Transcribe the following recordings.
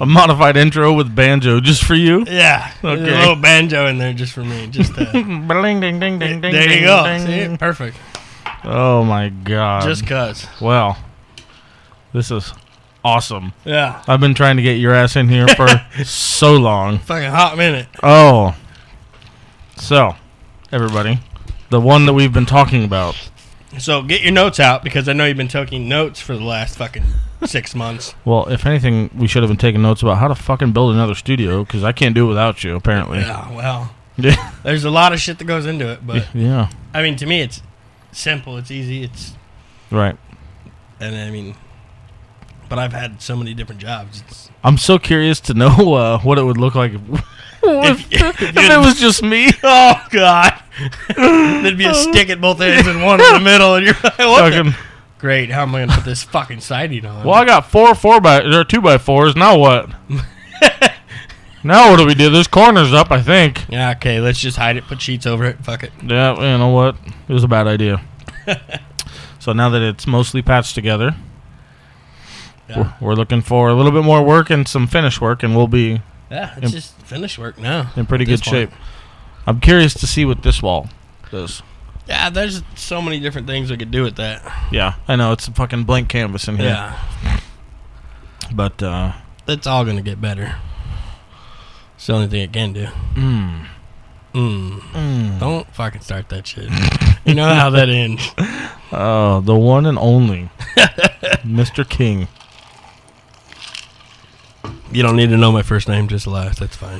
A modified intro with banjo just for you? Yeah. Okay. There's a little banjo in there just for me. Just Ding, ding, ding, ding, ding, there you go. ding. See? Perfect. Oh, my God. Just cuz. Well, this is awesome. Yeah. I've been trying to get your ass in here for so long. Fucking hot minute. Oh. So, everybody, the one that we've been talking about. So get your notes out because I know you've been taking notes for the last fucking 6 months. Well, if anything, we should have been taking notes about how to fucking build another studio because I can't do it without you, apparently. Yeah, well, Yeah. there's a lot of shit that goes into it, but Yeah. I mean, to me, it's simple, it's easy, Right. and I mean, but I've had so many different jobs. I'm so curious to know what it would look like if it was just me. Oh God, there'd be a stick at both ends and one in the middle, and you're like, what? Fucking, Great, how am I gonna put this fucking siding on? well, I got 2x4s. Now what? Now what do we do? There's corners up, I think. Yeah, okay, let's just hide it, put sheets over it, fuck it. Yeah, you know what? It was a bad idea. So now that it's mostly patched together, Yeah, we're looking for a little bit more work and some finish work, and we'll be yeah, it's just finished work now. in pretty At this good shape. I'm curious to see what this wall does. Yeah, there's so many different things we could do with that. Yeah, I know. It's a fucking blank canvas in here. Yeah, But, it's all gonna get better. It's the only thing it can do. Don't fucking start that shit. You know how that ends. Oh, the one and only Mr. King. You don't need to know my first name, just last. That's fine.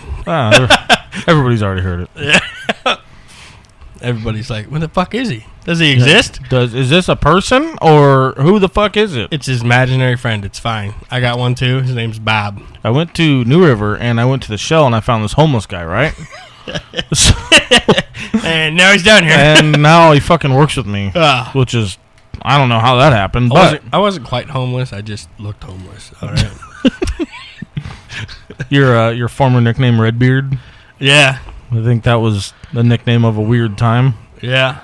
Everybody's already heard it. Everybody's like, "Where the fuck is he? Does he exist?" Is this a person or who the fuck is it? It's his imaginary friend. It's fine. I got one too. His name's Bob. I went to New River and I went to the Shell and I found this homeless guy, right? And now he's down here. And now he fucking works with me, Ah. which is, I don't know how that happened, but I wasn't quite homeless. I just looked homeless. All right. your former nickname Redbeard, Yeah. I think that was the nickname of a weird time. Yeah.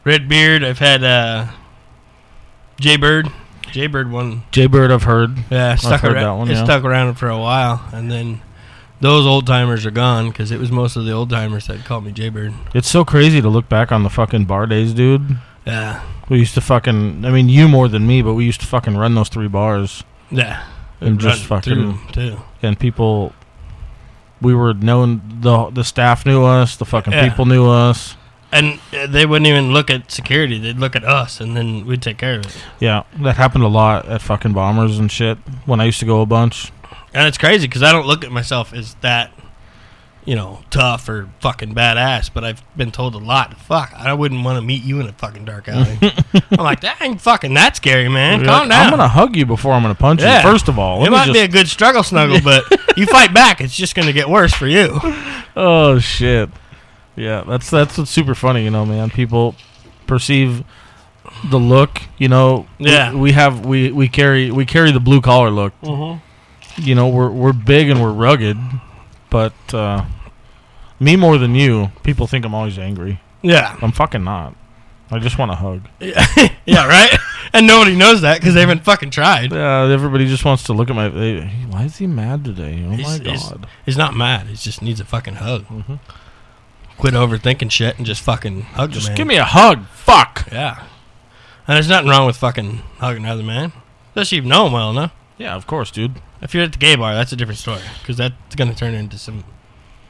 Redbeard. I've had Jaybird. Jaybird one. Jaybird, I've heard. Yeah, stuck heard around. that one, It yeah. stuck around for a while, and then those old timers are gone because it was most of the old timers that called me Jaybird. It's so crazy to look back on the fucking bar days, dude. Yeah. We used to fucking, I mean, you more than me, but we used to fucking run those 3 bars. Yeah. And just Run through fucking, 'em, too. and people, we were known, the staff knew us, the fucking Yeah. people knew us. And they wouldn't even look at security. They'd look at us, and then we'd take care of it. Yeah, that happened a lot at fucking Bombers and shit when I used to go a bunch. And it's crazy because I don't look at myself as that, tough or fucking badass. But I've been told a lot. Fuck, I wouldn't want to meet you in a fucking dark alley. I'm like, that ain't fucking that scary, man. Calm down. I'm going to hug you before I'm going to punch you, Yeah. first of all. It might be a good struggle snuggle, but you fight back, it's just going to get worse for you. Oh, shit. Yeah, that's what's super funny, man. People perceive the look, Yeah. We carry the blue collar look. We're big and we're rugged, but me more than you, people think I'm always angry. Yeah. I'm fucking not. I just want a hug. Yeah, right? And nobody knows that because they haven't fucking tried. Everybody just wants to look at my... why is he mad today? Oh, my He's- God. He's not mad. He just needs a fucking hug. Quit overthinking shit and just fucking hug the Just man. give me a hug. Fuck. Yeah. And there's nothing wrong with fucking hugging another man. Especially if you know him well enough. Yeah, of course, dude. If you're at the gay bar, that's a different story. Because that's going to turn into some...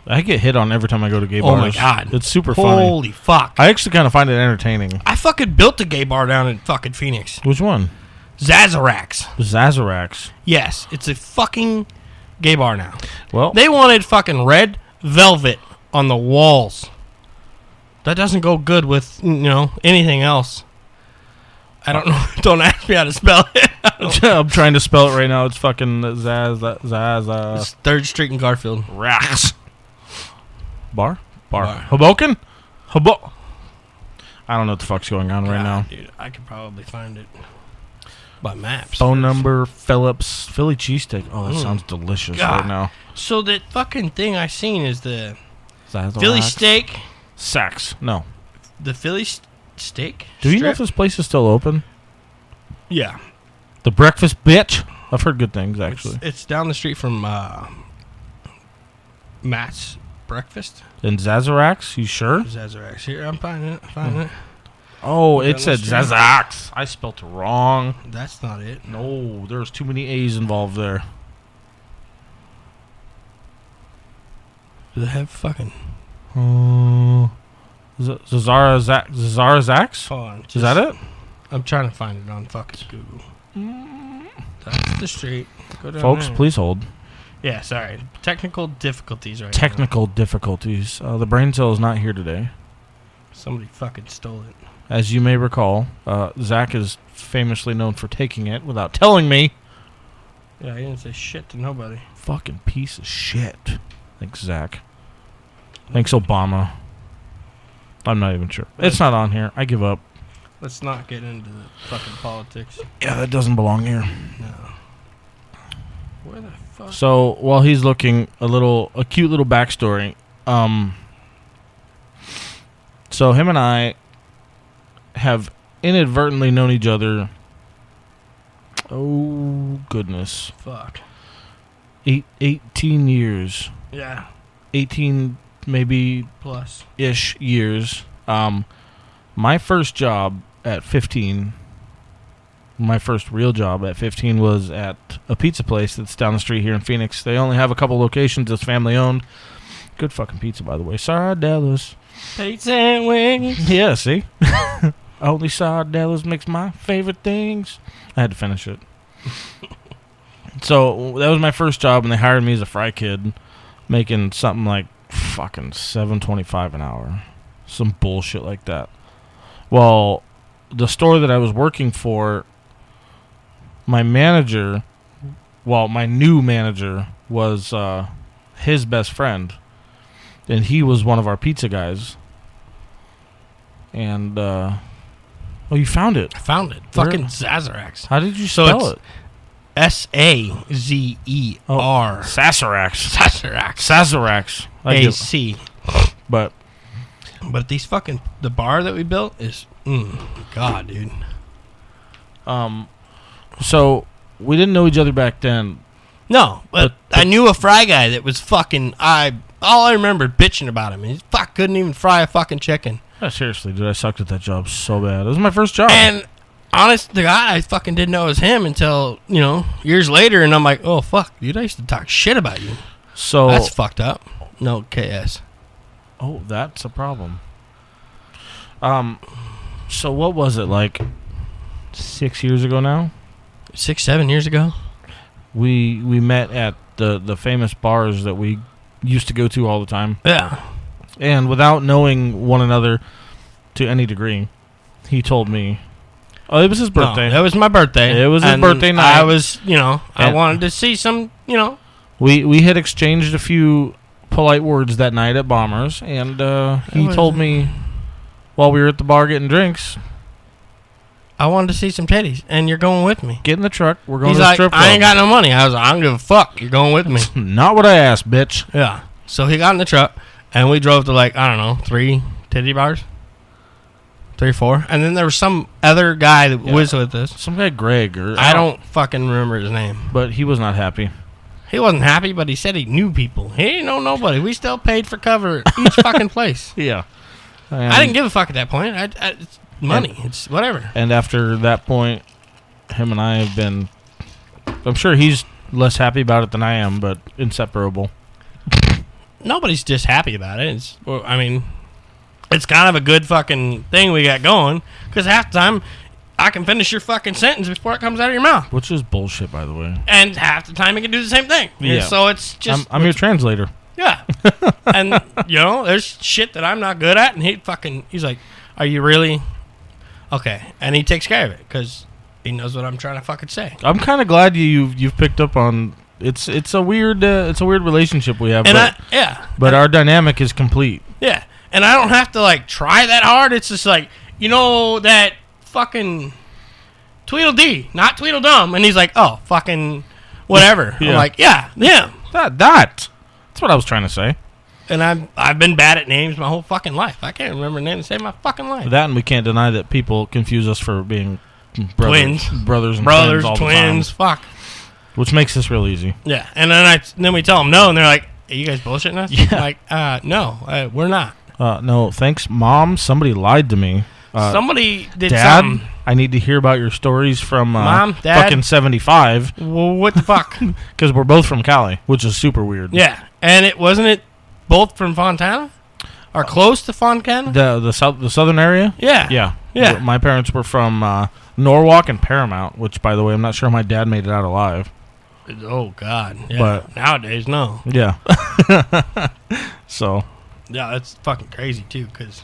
I get hit on every time I go to gay Oh, bars. my God. It's super funny. Holy fuck. I actually kind of find it entertaining. I fucking built a gay bar down in fucking Phoenix. Which one? Zazarax. Zazarax. Yes. It's a fucking gay bar now. Well, They wanted fucking red velvet on the walls. That doesn't go good with, anything else. I don't know. Don't ask me how to spell it. I'm trying to spell it right now. It's fucking It's 3rd Street in Garfield. Rax. Bar? Bar. Hoboken? I don't know what the fuck's going on right now. Dude, I could probably find it by maps. Phone number, Phillips, Philly cheesesteak. Oh, that sounds delicious God. right now. So the fucking thing I seen is the Zazarax. Philly steak. Sacks. No. The Philly steak. Do you know strip? if this place is still open? Yeah. The breakfast bitch? I've heard good things actually. It's down the street from Matt's Breakfast. In Zazarax, you sure? Zazarax. Here, I'm finding it. Oh, it Down said the street. Zazarax. I spelt it wrong. That's not it. No, there's too many A's involved there. Do they have fucking... Zazarax? Hold on. Is that it? I'm trying to find it on fucking Google. That's the street. Go down Folks, there. please hold. Yeah, sorry. Technical difficulties right Technical difficulties. The brain cell is not here today. now. Somebody fucking stole it. As you may recall, Zach is famously known for taking it without telling me. Yeah, he didn't say shit to nobody. Fucking piece of shit. Thanks, Zach. Thanks, Obama. I'm not even sure. It's not on here. I give up. Let's not get into the fucking politics. Yeah, that doesn't belong here. No. Where the fuck? So while he's looking, a cute little backstory. So him and I have inadvertently known each other. Oh goodness, Fuck. 18 years, Yeah. 18 maybe Plus. ish years. My first job at 15. My first real job at 15 was at a pizza place that's down the street here in Phoenix. They only have a couple locations. It's family owned. Good fucking pizza, by the way. Sardellas. Pizza and wings. Yeah, see? Only Sardellas makes my favorite things. I had to finish it. So that was my first job, and they hired me as a fry kid, making something like fucking $7.25 an hour. Some bullshit like that. Well, the store that I was working for, my manager, my new manager was his best friend, and he was one of our pizza guys. And you found it. I found it. Where? Fucking Zazarax. How did you So spell it's it? Sazer. Sazerax. Zazarax. Sazerax. I get- AC. But But these fucking... The bar that we built is... God, dude. so we didn't know each other back then. No, but I knew a fry guy that was fucking... All I remember bitching about him. He couldn't even fry a fucking chicken. Seriously, dude, I sucked at that job so bad. It was my first job. And honest to God, I fucking didn't know it was him until, years later. And I'm like, oh, fuck, dude, I used to talk shit about you. So That's fucked up. No, KS. Oh, that's a problem. So what was it, like 6 years ago now? 6-7 years ago? We met at the famous bars that we used to go to all the time. Yeah. And without knowing one another to any degree, he told me, oh, it was his birthday. No, it was my birthday. It was his and birthday night. I was, I And- wanted to see some, We had exchanged a few polite words that night at Bombers, and he was- told me while we were at the bar getting drinks, I wanted to see some titties, and you're going with me. get in the truck, we're going He's to the like, strip club. I ain't got no money. I was like, I don't give a fuck. You're going with me. Not what I asked, bitch. Yeah. So he got in the truck, and we drove to 3 titty bars. 3 or 4. And then there was some other guy that was with us. Some guy, Greg, or I don't fucking remember his name. but he was not happy. He wasn't happy, but he said he knew people. He didn't know nobody. We still paid for cover at each fucking place. Yeah. I didn't give a fuck at that point. It's money. It's whatever. And after that point, him and I have been, I'm sure he's less happy about it than I am, but inseparable. Nobody's just happy about it. It's kind of a good fucking thing we got going, because half the time I can finish your fucking sentence before it comes out of your mouth, Which is bullshit, by the way. and half the time you can do the same thing. Yeah. So it's just I'm your translator. yeah. And there's shit that I'm not good at, and he's like, "Are you really okay?" And he takes care of it because he knows what I'm trying to fucking say. I'm kind of glad you've picked up on. It's a weird relationship we have, And but our dynamic is complete. Yeah, and I don't have to try that hard. It's just that fucking Tweedledee, not Tweedledum, and he's like, oh, fucking whatever. Yeah. I'm like, yeah. That's what I was trying to say. And I've been bad at names my whole fucking life. I can't remember names to save my fucking life. That, and we can't deny that people confuse us for being brothers, Twins. brothers, and Brothers, twins all twins, the time. fuck. which makes this real easy. Yeah, and then we tell them no, and they're like, "Are you guys bullshitting us?" Yeah. I'm like, no, we're not. No, thanks, Mom. Somebody lied to me. Somebody did Dad, something. I need to hear about your stories from Mom, Dad? fucking 75 Well, what the fuck? because we're both from Cali, which is super weird. Yeah, and it wasn't it both from Fontana or close to Fontana? The southern area. Yeah. Yeah. My parents were from Norwalk and Paramount, which, by the way, I'm not sure my dad made it out alive. Oh God. Yeah. But- nowadays, no. Yeah. So. Yeah, that's fucking crazy too. Cause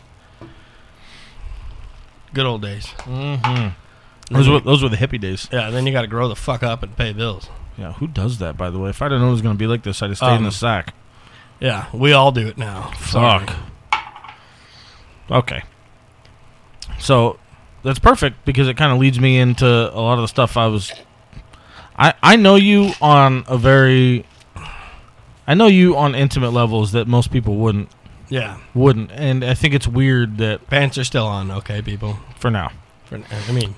good old days. Mm-hmm. Those were the hippie days. Yeah. Then you got to grow the fuck up and pay bills. Yeah. Who does that, by the way? If I'd have known it was going to be like this, I'd have stayed in the sack. Yeah, we all do it now. Sorry. Fuck. Okay. So that's perfect because it kind of leads me into a lot of the stuff I know you on intimate levels that most people wouldn't, and I think it's weird that Pants are still on, okay, people. for now. I mean,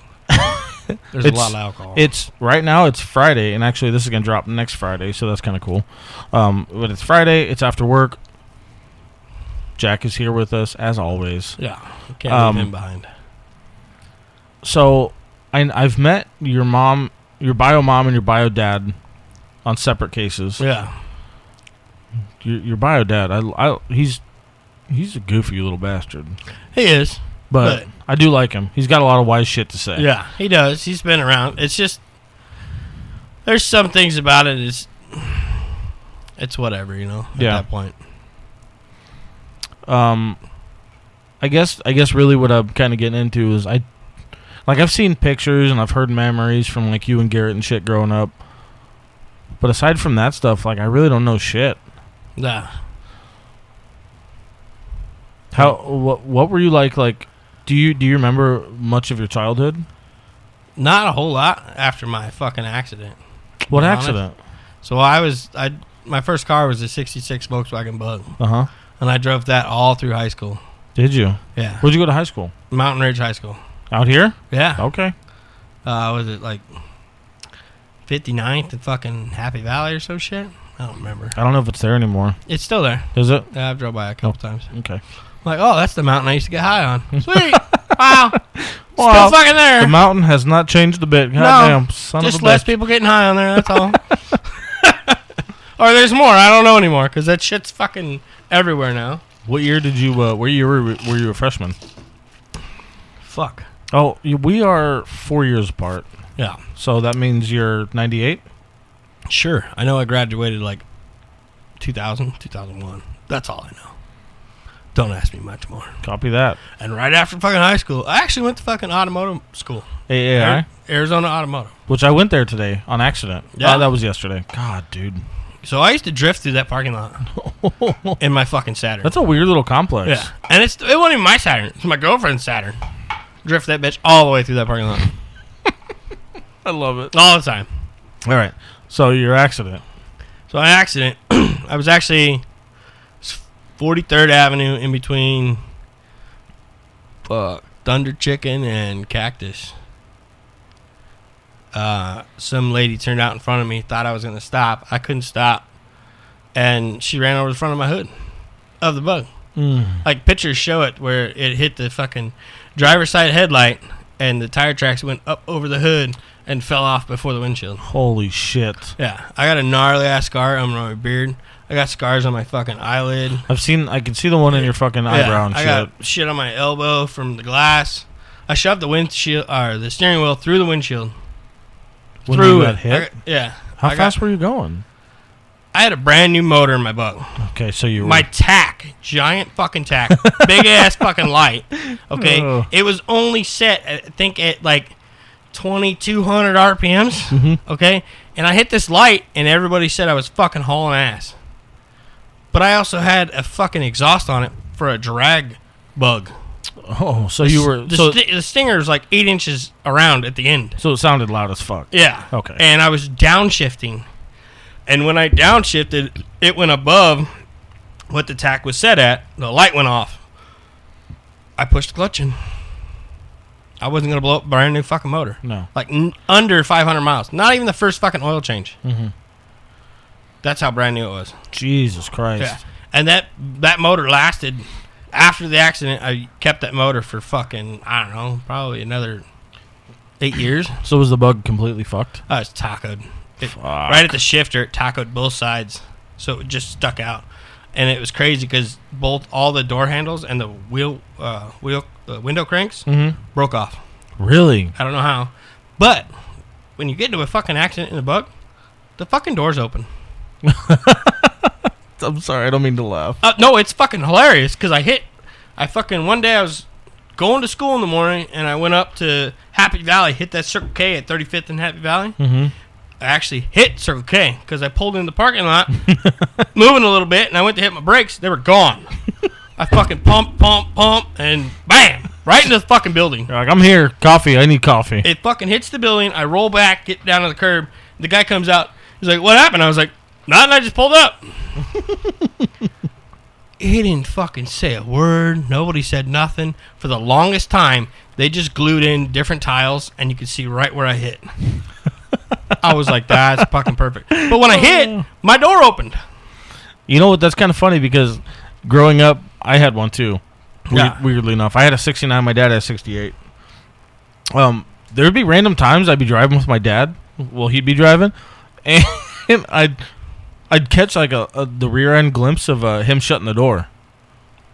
there's a lot of alcohol. It's right now. It's Friday, and actually, this is gonna drop next Friday, so that's kind of cool. But it's Friday. It's after work. Jack is here with us as always. Yeah, can't leave him behind. So, I've met your mom, your bio mom, and your bio dad on separate cases. Yeah, Your bio dad, he's a goofy little bastard, he is. but I do like him. He's got a lot of wise shit to say. Yeah, he does. He's been around. It's just there's some things about it. It's whatever, you know. At that point. I guess really what I'm kind of getting into is I've seen pictures and I've heard memories from like you and Garrett and shit growing up. But aside from that stuff, like I really don't know shit. Yeah. What were you like do you remember much of your childhood? Not a whole lot after my fucking accident. What be accident? So my first car was a 66 Volkswagen Bug. Uh-huh. And I drove that all through high school. Did you? Yeah. Where'd you go to high school? Mountain Ridge High School. Out here? Yeah. Okay. Was it like 59th and fucking Happy Valley or some shit? I don't remember. I don't know if it's there anymore. It's still there. Is it? Yeah, I've drove by a couple times. Okay. I'm like, oh, that's the mountain I used to get high on. Sweet. Wow. Well, still fucking there. The mountain has not changed a bit. Goddamn, son just of a less bitch. people getting high on there, that's all. Or there's more. I don't know anymore because that shit's fucking everywhere now. What year did you, were you a freshman? Fuck. Oh, we are 4 years apart. Yeah. So that means you're 98? Sure. I know I graduated like 2000, 2001. That's all I know. Don't ask me much more. Copy that. And right after fucking high school, I actually went to fucking automotive school. AAI? Arizona Automotive. Which I went there today on accident. Yeah. That was yesterday. God, dude. So I used to drift through that parking lot in my fucking Saturn. That's a weird little complex. Yeah. And it wasn't even my Saturn. It's my girlfriend's Saturn. Drift that bitch all the way through that parking lot. I love it. All the time. All right. So your accident. So my accident, I was actually 43rd Avenue in between Thunder Chicken and Cactus. Some lady turned out in front of me, thought I was going to stop. I couldn't stop. And she ran over the front of my hood of the Bug. Like pictures show it where it hit the fucking driver's side headlight and the tire tracks went up over the hood and fell off before the windshield. Holy shit. Yeah. I got a gnarly ass scar on my beard. I got scars on my fucking eyelid. I can see the one in your fucking eyebrow and I shit. got shit on my elbow from the glass. I shoved the steering wheel through the windshield. When through you got it. hit? How fast were you going? I had a brand new motor in my Bug. Okay, so you were... My tack, giant fucking tack, big ass fucking light. Okay, Oh. it was only set, I think, at like 2,200 RPMs. Mm-hmm. Okay, and I hit this light, and everybody said I was fucking hauling ass. But I also had a fucking exhaust on it for a drag Bug. Oh, so you were... The stinger was like 8 inches around at the end. So it sounded loud as fuck. Yeah. Okay. And I was downshifting. And when I downshifted, it went above what the tack was set at. The light went off. I pushed the clutch in. I wasn't gonna blow up a brand new fucking motor. No. Like under 500 miles. Not even the first fucking oil change. Mm-hmm. That's how brand new it was. Jesus Christ. Yeah. And that motor lasted. After the accident, I kept that motor for fucking, I don't know, probably another 8 years. So was the bug completely fucked? I was tacoed. Fuck. Right at the shifter, it tacoed both sides. So it just stuck out. And it was crazy because all the door handles and the window cranks broke off. Really? I don't know how. But when you get into a fucking accident in the bug, the fucking door's open. I'm sorry, I don't mean to laugh. No, it's fucking hilarious because one day I was going to school in the morning and I went up to Happy Valley, hit that Circle K at 35th and Happy Valley. Mm-hmm. I actually hit Circle K because I pulled in the parking lot, moving a little bit, and I went to hit my brakes. They were gone. I fucking pump, and bam! Right into the fucking building. You're like, I'm here. Coffee. I need coffee. It fucking hits the building. I roll back, get down to the curb. The guy comes out. He's like, what happened? I was like, nothing. I just pulled up. He didn't fucking say a word. Nobody said nothing. For the longest time, they just glued in different tiles, and you could see right where I hit. I was like, that's fucking perfect. But when I hit, my door opened. You know what? That's kind of funny because growing up, I had one too. Yeah. Weirdly enough, I had a 69. My dad had a 68. There'd be random times I'd be driving with my dad. Well, he'd be driving, and I'd catch like the rear end glimpse of him shutting the door.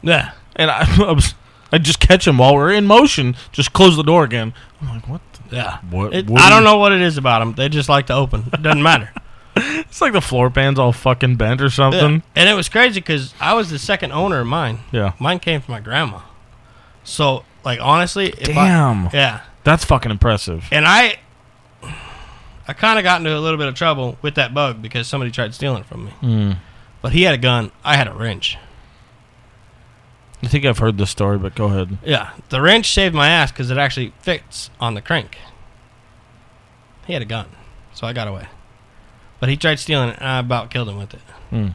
Yeah. And I'd just catch him while we're in motion, just close the door again. I'm like, what? Yeah. What I don't know what it is about them. They just like to open. It doesn't matter. It's like the floor pan's all fucking bent or something. Yeah. And it was crazy because I was the second owner of mine. Yeah. Mine came from my grandma. So, like, honestly. Damn. Yeah. That's fucking impressive. And I kind of got into a little bit of trouble with that bug because somebody tried stealing it from me. Mm. But he had a gun. I had a wrench. I think I've heard this story, but go ahead. Yeah. The wrench saved my ass because it actually fits on the crank. He had a gun. So I got away. But he tried stealing it, and I about killed him with it. Mm.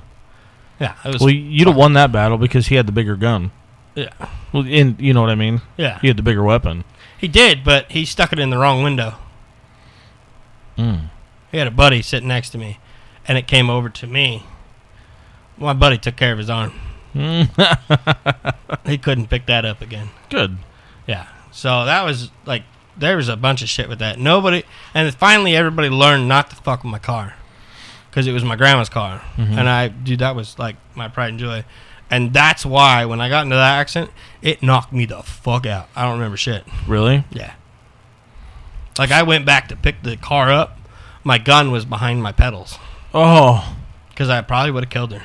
Yeah. It was well, you'd have won that battle because he had the bigger gun. Yeah. Well, you know what I mean? Yeah. He had the bigger weapon. He did, but he stuck it in the wrong window. Mm. He had a buddy sitting next to me, and it came over to me. My buddy took care of his arm. He couldn't pick that up again. Good. Yeah. So that was like, there was a bunch of shit with that. Nobody, and finally everybody learned not to fuck with my car because it was my grandma's car. Mm-hmm. And that was like my pride and joy. And that's why when I got into that accident, it knocked me the fuck out. I don't remember shit. Really? Yeah. Like I went back to pick the car up. My gun was behind my pedals. Oh. Because I probably would have killed her.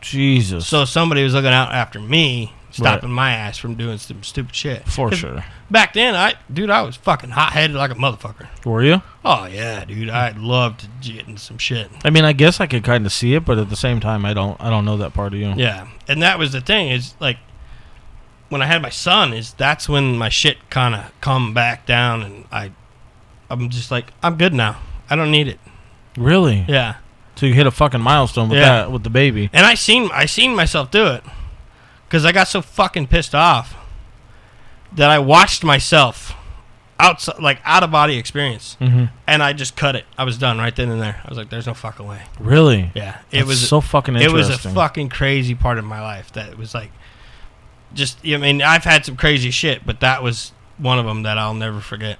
Jesus. So somebody was looking out after me, stopping my ass from doing some stupid shit. For sure. Back then, I was fucking hot-headed like a motherfucker. Were you? Oh, yeah, dude. I loved to get in some shit. I mean, I guess I could kind of see it, but at the same time, I don't know that part of you. Yeah. And that was the thing is, like, when I had my son, that's when my shit kind of come back down, and I'm just like, I'm good now. I don't need it. Really? Yeah. So you hit a fucking milestone with that, with the baby. And I seen myself do it because I got so fucking pissed off that I watched myself outside, like out of body experience, mm-hmm. and I just cut it. I was done right then and there. I was like, "There's no fucking way." Really? Yeah, it was so fucking interesting. It was a fucking crazy part of my life that was like, just. I mean, I've had some crazy shit, but that was one of them that I'll never forget.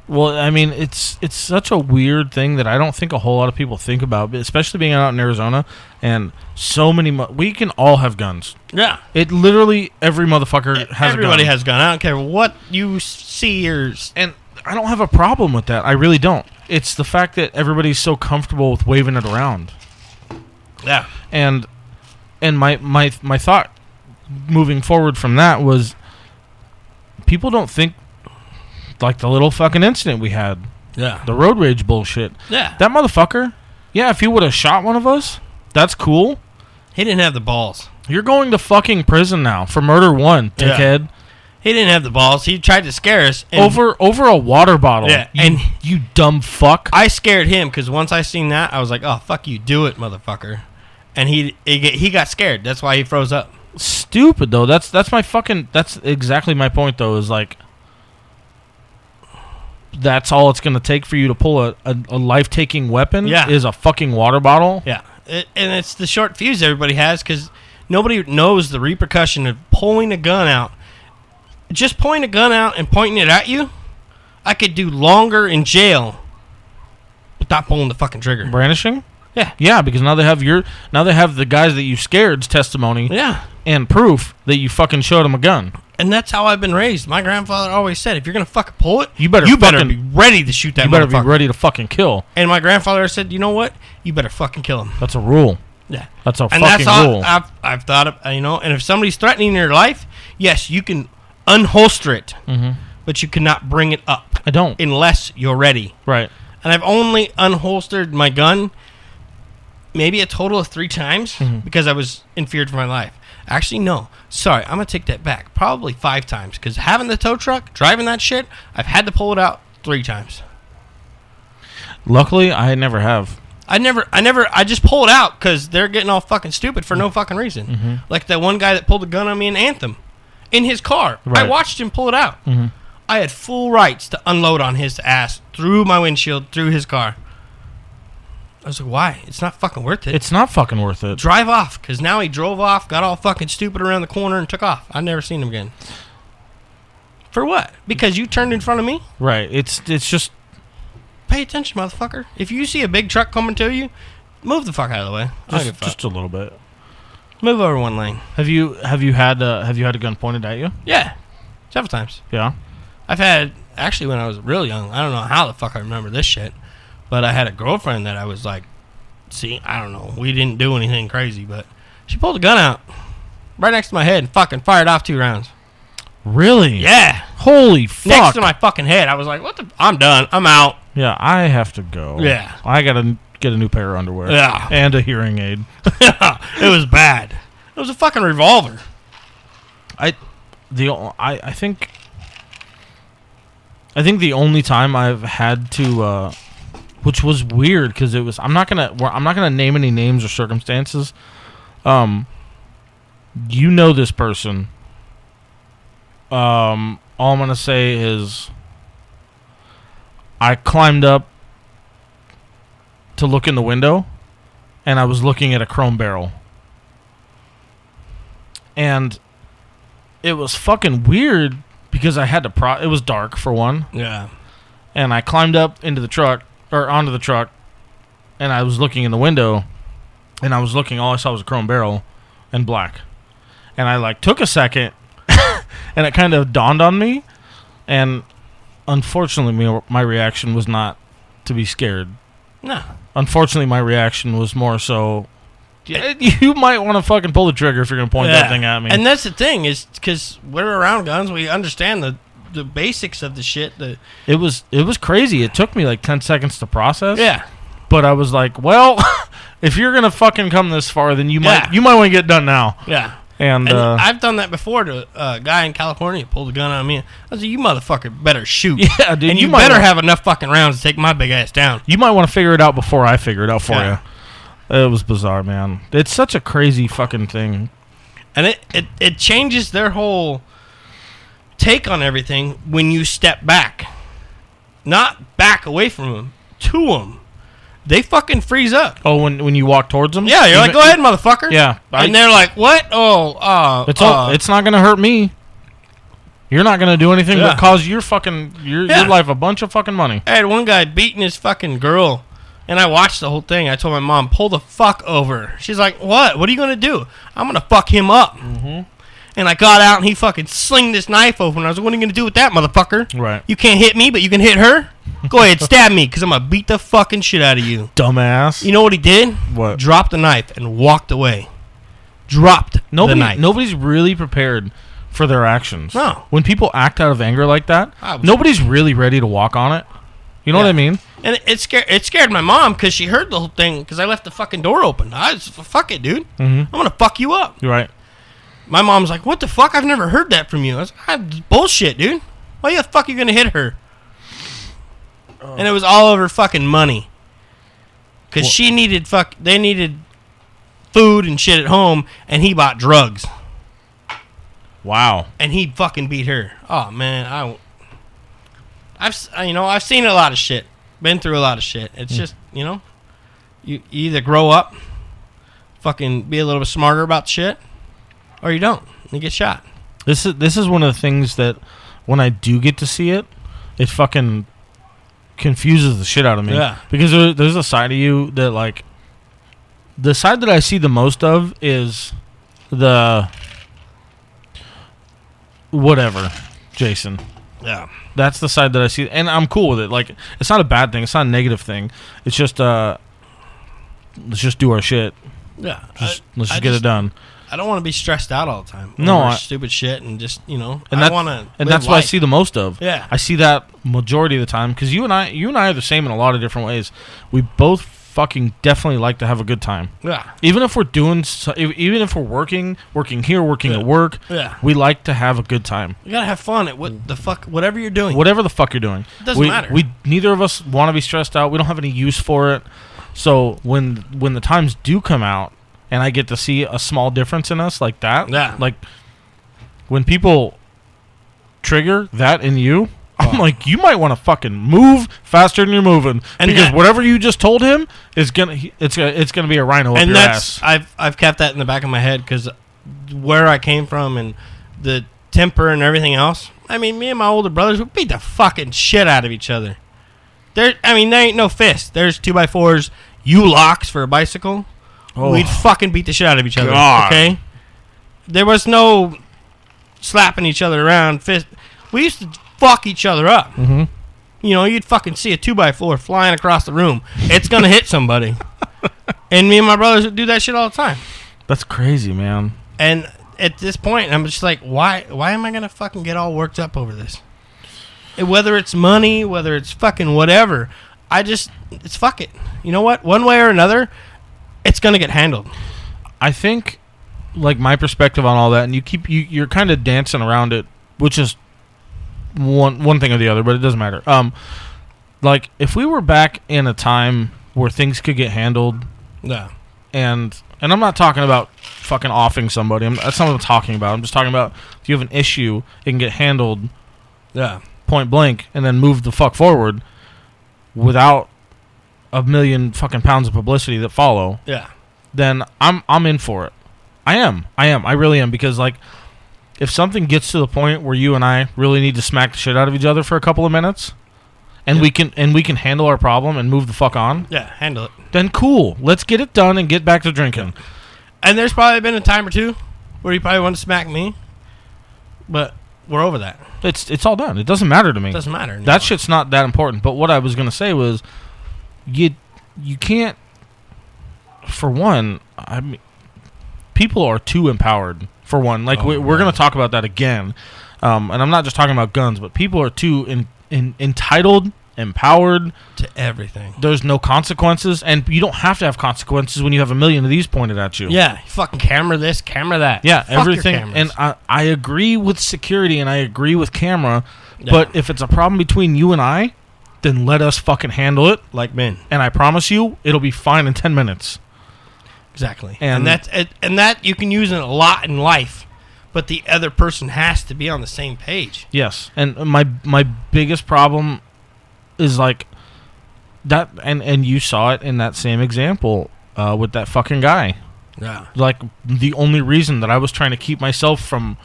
Well, I mean, it's such a weird thing that I don't think a whole lot of people think about, but especially being out in Arizona and so many. We can all have guns. Yeah, it literally every motherfucker has. Everybody a gun. has a gun. I don't care what you see and I don't have a problem with that. I really don't. It's the fact that everybody's so comfortable with waving it around. Yeah, and my thought moving forward from that was people don't think. Like the little fucking incident we had. Yeah. The road rage bullshit. Yeah. That motherfucker, if he would have shot one of us, that's cool. He didn't have the balls. You're going to fucking prison now for murder one, dickhead. Yeah. He didn't have the balls. He tried to scare us. Over a water bottle. Yeah. You dumb fuck. I scared him because once I seen that, I was like, oh, fuck you. Do it, motherfucker. And he got scared. That's why he froze up. Stupid, though. That's exactly my point, though, is like, that's all it's going to take for you to pull a life-taking weapon Yeah. is a fucking water bottle. Yeah, and it's the short fuse everybody has because nobody knows the repercussion of pulling a gun out. Just pointing a gun out and pointing it at you, I could do longer in jail without pulling the fucking trigger. Brandishing? Yeah. Yeah, because now they have the guys that you scared's testimony Yeah. and proof that you fucking showed them a gun. And that's how I've been raised. My grandfather always said, if you're going to fucking pull it, You better be fucking- ready to shoot that You better motherfucker. be ready to fucking kill. And my grandfather said, you know what? You better fucking kill him. That's a rule. Yeah. That's a And fucking that's all rule. I've thought of, and if somebody's threatening your life, yes, you can unholster it, but you cannot bring it up I don't. unless you're ready. Right. And I've only unholstered my gun maybe a total of 3 times because I was in fear for my life. Actually, no. Sorry, I'm going to take that back. Probably 5 times because having the tow truck, driving that shit, I've had to pull it out 3 times. Luckily, I never have. I just pull it out because they're getting all fucking stupid for no fucking reason. Like that one guy that pulled a gun on me in Anthem in his car. Right. I watched him pull it out. I had full rights to unload on his ass through my windshield, through his car. I was like, why? It's not fucking worth it. It's not fucking worth it. Drive off, because now he drove off, got all fucking stupid around the corner, and took off. I've never seen him again. For what? Because you turned in front of me? Right. It's just Pay attention, motherfucker. If you see a big truck coming to you, move the fuck out of the way. I don't give a fuck. just a little bit. Move over one lane. Have you had a gun pointed at you? Yeah. Several times. Yeah. I've had, actually when I was real young, I don't know how the fuck I remember this shit, but I had a girlfriend that I was like, see, I don't know, we didn't do anything crazy, but she pulled a gun out right next to my head and fucking fired off 2 rounds. Really? Yeah. Holy fuck. Next to my fucking head. I was like, what the, I'm done. I'm out. Yeah, I have to go. Yeah. I gotta get a new pair of underwear. Yeah. And a hearing aid. It was bad. It was a fucking revolver. I think the only time I've had to, which was weird because it was, I'm not gonna name any names or circumstances. You know this person. All I'm gonna say is, I climbed up to look in the window, and I was looking at a chrome barrel, and it was fucking weird because I had to it was dark for one. Yeah. And I climbed up into the truck, or onto the truck, and I was looking in the window, and I was looking, all I saw was a chrome barrel and black. And I like took a second, and it kind of dawned on me, and unfortunately my reaction was not to be scared. No. Unfortunately, my reaction was more so, you might want to fucking pull the trigger if you're going to point that thing at me. And that's the thing, is because we're around guns, we understand the basics of the shit. It was crazy. It took me like 10 seconds to process. Yeah. But I was like, well, if you're going to fucking come this far, then you might want to get done now. Yeah. And I've done that before to a guy in California, pulled a gun on me. I said, you motherfucker better shoot. Yeah, dude. And you better have enough fucking rounds to take my big ass down. You might want to figure it out before I figure it out for Yeah. you. It was bizarre, man. It's such a crazy fucking thing. And it changes their whole take on everything when you step back. Not back away from them, to them. They fucking freeze up. Oh, when you walk towards them? Yeah, you're like, go ahead, motherfucker. Yeah. And they're like, what? Oh, It's not going to hurt me. You're not going to do anything but cause your life a bunch of fucking money. I had one guy beating his fucking girl, and I watched the whole thing. I told my mom, pull the fuck over. She's like, what? What are you going to do? I'm going to fuck him up. Mm-hmm. And I got out, and he fucking slinged this knife open. I was like, what are you going to do with that, motherfucker? Right. You can't hit me, but you can hit her? Go ahead, stab me, because I'm going to beat the fucking shit out of you. Dumbass. You know what he did? What? Dropped the knife and walked away. Dropped the knife. Nobody's really prepared for their actions. No. When people act out of anger like that, nobody's really ready to walk on it. You know what I mean? And it scared my mom because she heard the whole thing because I left the fucking door open. I was, fuck it, dude. Mm-hmm. I'm going to fuck you up. You're right. My mom's like, what the fuck? I've never heard that from you. I was like, bullshit, dude. Why the fuck are you going to hit her? And it was all over fucking money. Because she needed they needed food and shit at home, and he bought drugs. Wow. And he fucking beat her. Oh, man, I've seen a lot of shit, been through a lot of shit. It's just, you either grow up, fucking be a little bit smarter about shit, or you don't. You get shot. This is one of the things that when I do get to see it, it fucking confuses the shit out of me. Yeah. Because there's a side of you that, like, the side that I see the most of is the whatever, Jason. Yeah. That's the side that I see, and I'm cool with it. Like, it's not a bad thing. It's not a negative thing. It's just let's just do our shit. Yeah. Let's just get it done. I don't want to be stressed out all the time. No, over stupid shit and just and I want to. And that's what I see the most of. Yeah. I see that majority of the time because you and I are the same in a lot of different ways. We both fucking definitely like to have a good time. Yeah. Even if we're even if we're working here, working at work. Yeah. We like to have a good time. You gotta have fun at whatever you're doing. Whatever the fuck you're doing. It doesn't matter. We neither of us want to be stressed out. We don't have any use for it. So when the times do come out, and I get to see a small difference in us like that. Yeah. Like, when people trigger that in you, I'm like, you might want to fucking move faster than you're moving. And because whatever you just told him is it's gonna be a rhino up your ass. I've kept that in the back of my head because where I came from and the temper and everything else. I mean, me and my older brothers would beat the fucking shit out of each other. There ain't no fist. There's 2x4s, U-locks for a bicycle. Oh. We'd fucking beat the shit out of each other. God. Okay? There was no slapping each other around. Fist. We used to fuck each other up. Mm-hmm. You'd fucking see a 2x4 flying across the room. It's going to hit somebody. And me and my brothers would do that shit all the time. That's crazy, man. And at this point, I'm just like, why am I going to fucking get all worked up over this? Whether it's money, whether it's fucking whatever, it's fuck it. You know what? One way or another, it's going to get handled. I think, like, my perspective on all that, and you're kind of dancing around it, which is one thing or the other, but it doesn't matter. Like, if we were back in a time where things could get handled, yeah, and I'm not talking about fucking offing somebody. That's not what I'm talking about. I'm just talking about if you have an issue, it can get handled, yeah, point blank, and then move the fuck forward without a million fucking pounds of publicity that follow. Yeah. Then I'm in for it. I am. I really am, because, like, if something gets to the point where you and I really need to smack the shit out of each other for a couple of minutes, and we can handle our problem and move the fuck on, yeah, handle it. then cool. Let's get it done and get back to drinking. And there's probably been a time or two where you probably want to smack me, but we're over that. It's all done. It doesn't matter to me. It doesn't matter. No. That shit's not that important. But what I was gonna say was, you can't. For one, I mean, people are too empowered. For one, like we're gonna talk about that again, and I'm not just talking about guns, but people are too entitled, empowered to everything. There's no consequences, and you don't have to have consequences when you have a million of these pointed at you. Yeah, fucking camera this, camera that. Yeah, Fuck everything. your cameras. And I agree with security, and I agree with camera, Yeah. but if it's a problem between you and I, then let us fucking handle it. Like men. And I promise you, it'll be fine in 10 minutes. Exactly. And that you can use it a lot in life, but the other person has to be on the same page. Yes. And my biggest problem is, like, that, and you saw it in that same example with that fucking guy. Yeah. Like, the only reason that I was trying to keep myself from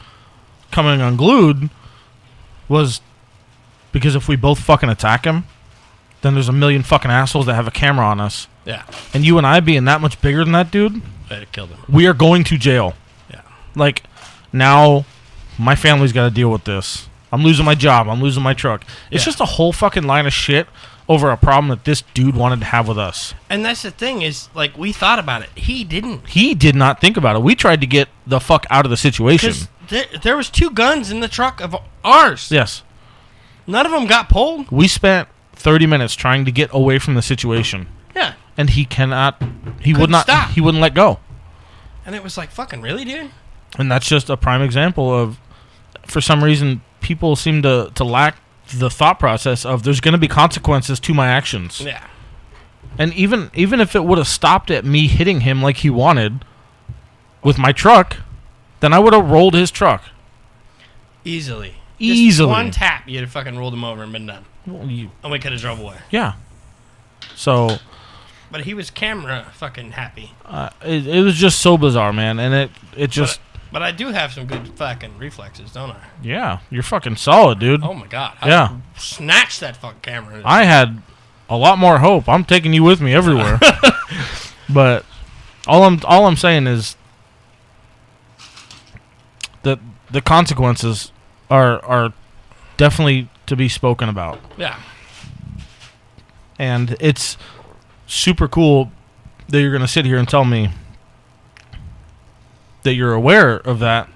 coming unglued was because if we both fucking attack him, then there's a million fucking assholes that have a camera on us. Yeah. And you and I being that much bigger than that dude, I'd have killed him. we are going to jail. Yeah. Like, now my family's got to deal with this. I'm losing my job. I'm losing my truck. It's just a whole fucking line of shit over a problem that this dude wanted to have with us. And that's the thing is, like, we thought about it. He didn't. He did not think about it. We tried to get the fuck out of the situation. Because there was 2 guns in the truck of ours. Yes. None of them got pulled. We spent 30 minutes trying to get away from the situation. Yeah. And he cannot. He Couldn't would not. stop. He wouldn't let go. And it was like, fucking really, dude? And that's just a prime example of, for some reason, people seem to lack the thought process of there's going to be consequences to my actions. Yeah. And even if it would have stopped at me hitting him like he wanted with my truck, then I would have rolled his truck. Easily. Easily. One tap, you'd have fucking rolled him over and been done. Well, And we could have drove away. yeah. So But he was camera fucking happy. it was just so bizarre, man, and it just But I do have some good fucking reflexes, don't I? yeah, you're fucking solid, dude. Oh my god. Yeah. Snatch that fucking camera. I had a lot more hope. I'm taking you with me everywhere. But all I'm saying is that the consequences are definitely to be spoken about. Yeah. And it's super cool that you're going to sit here and tell me that you're aware of that,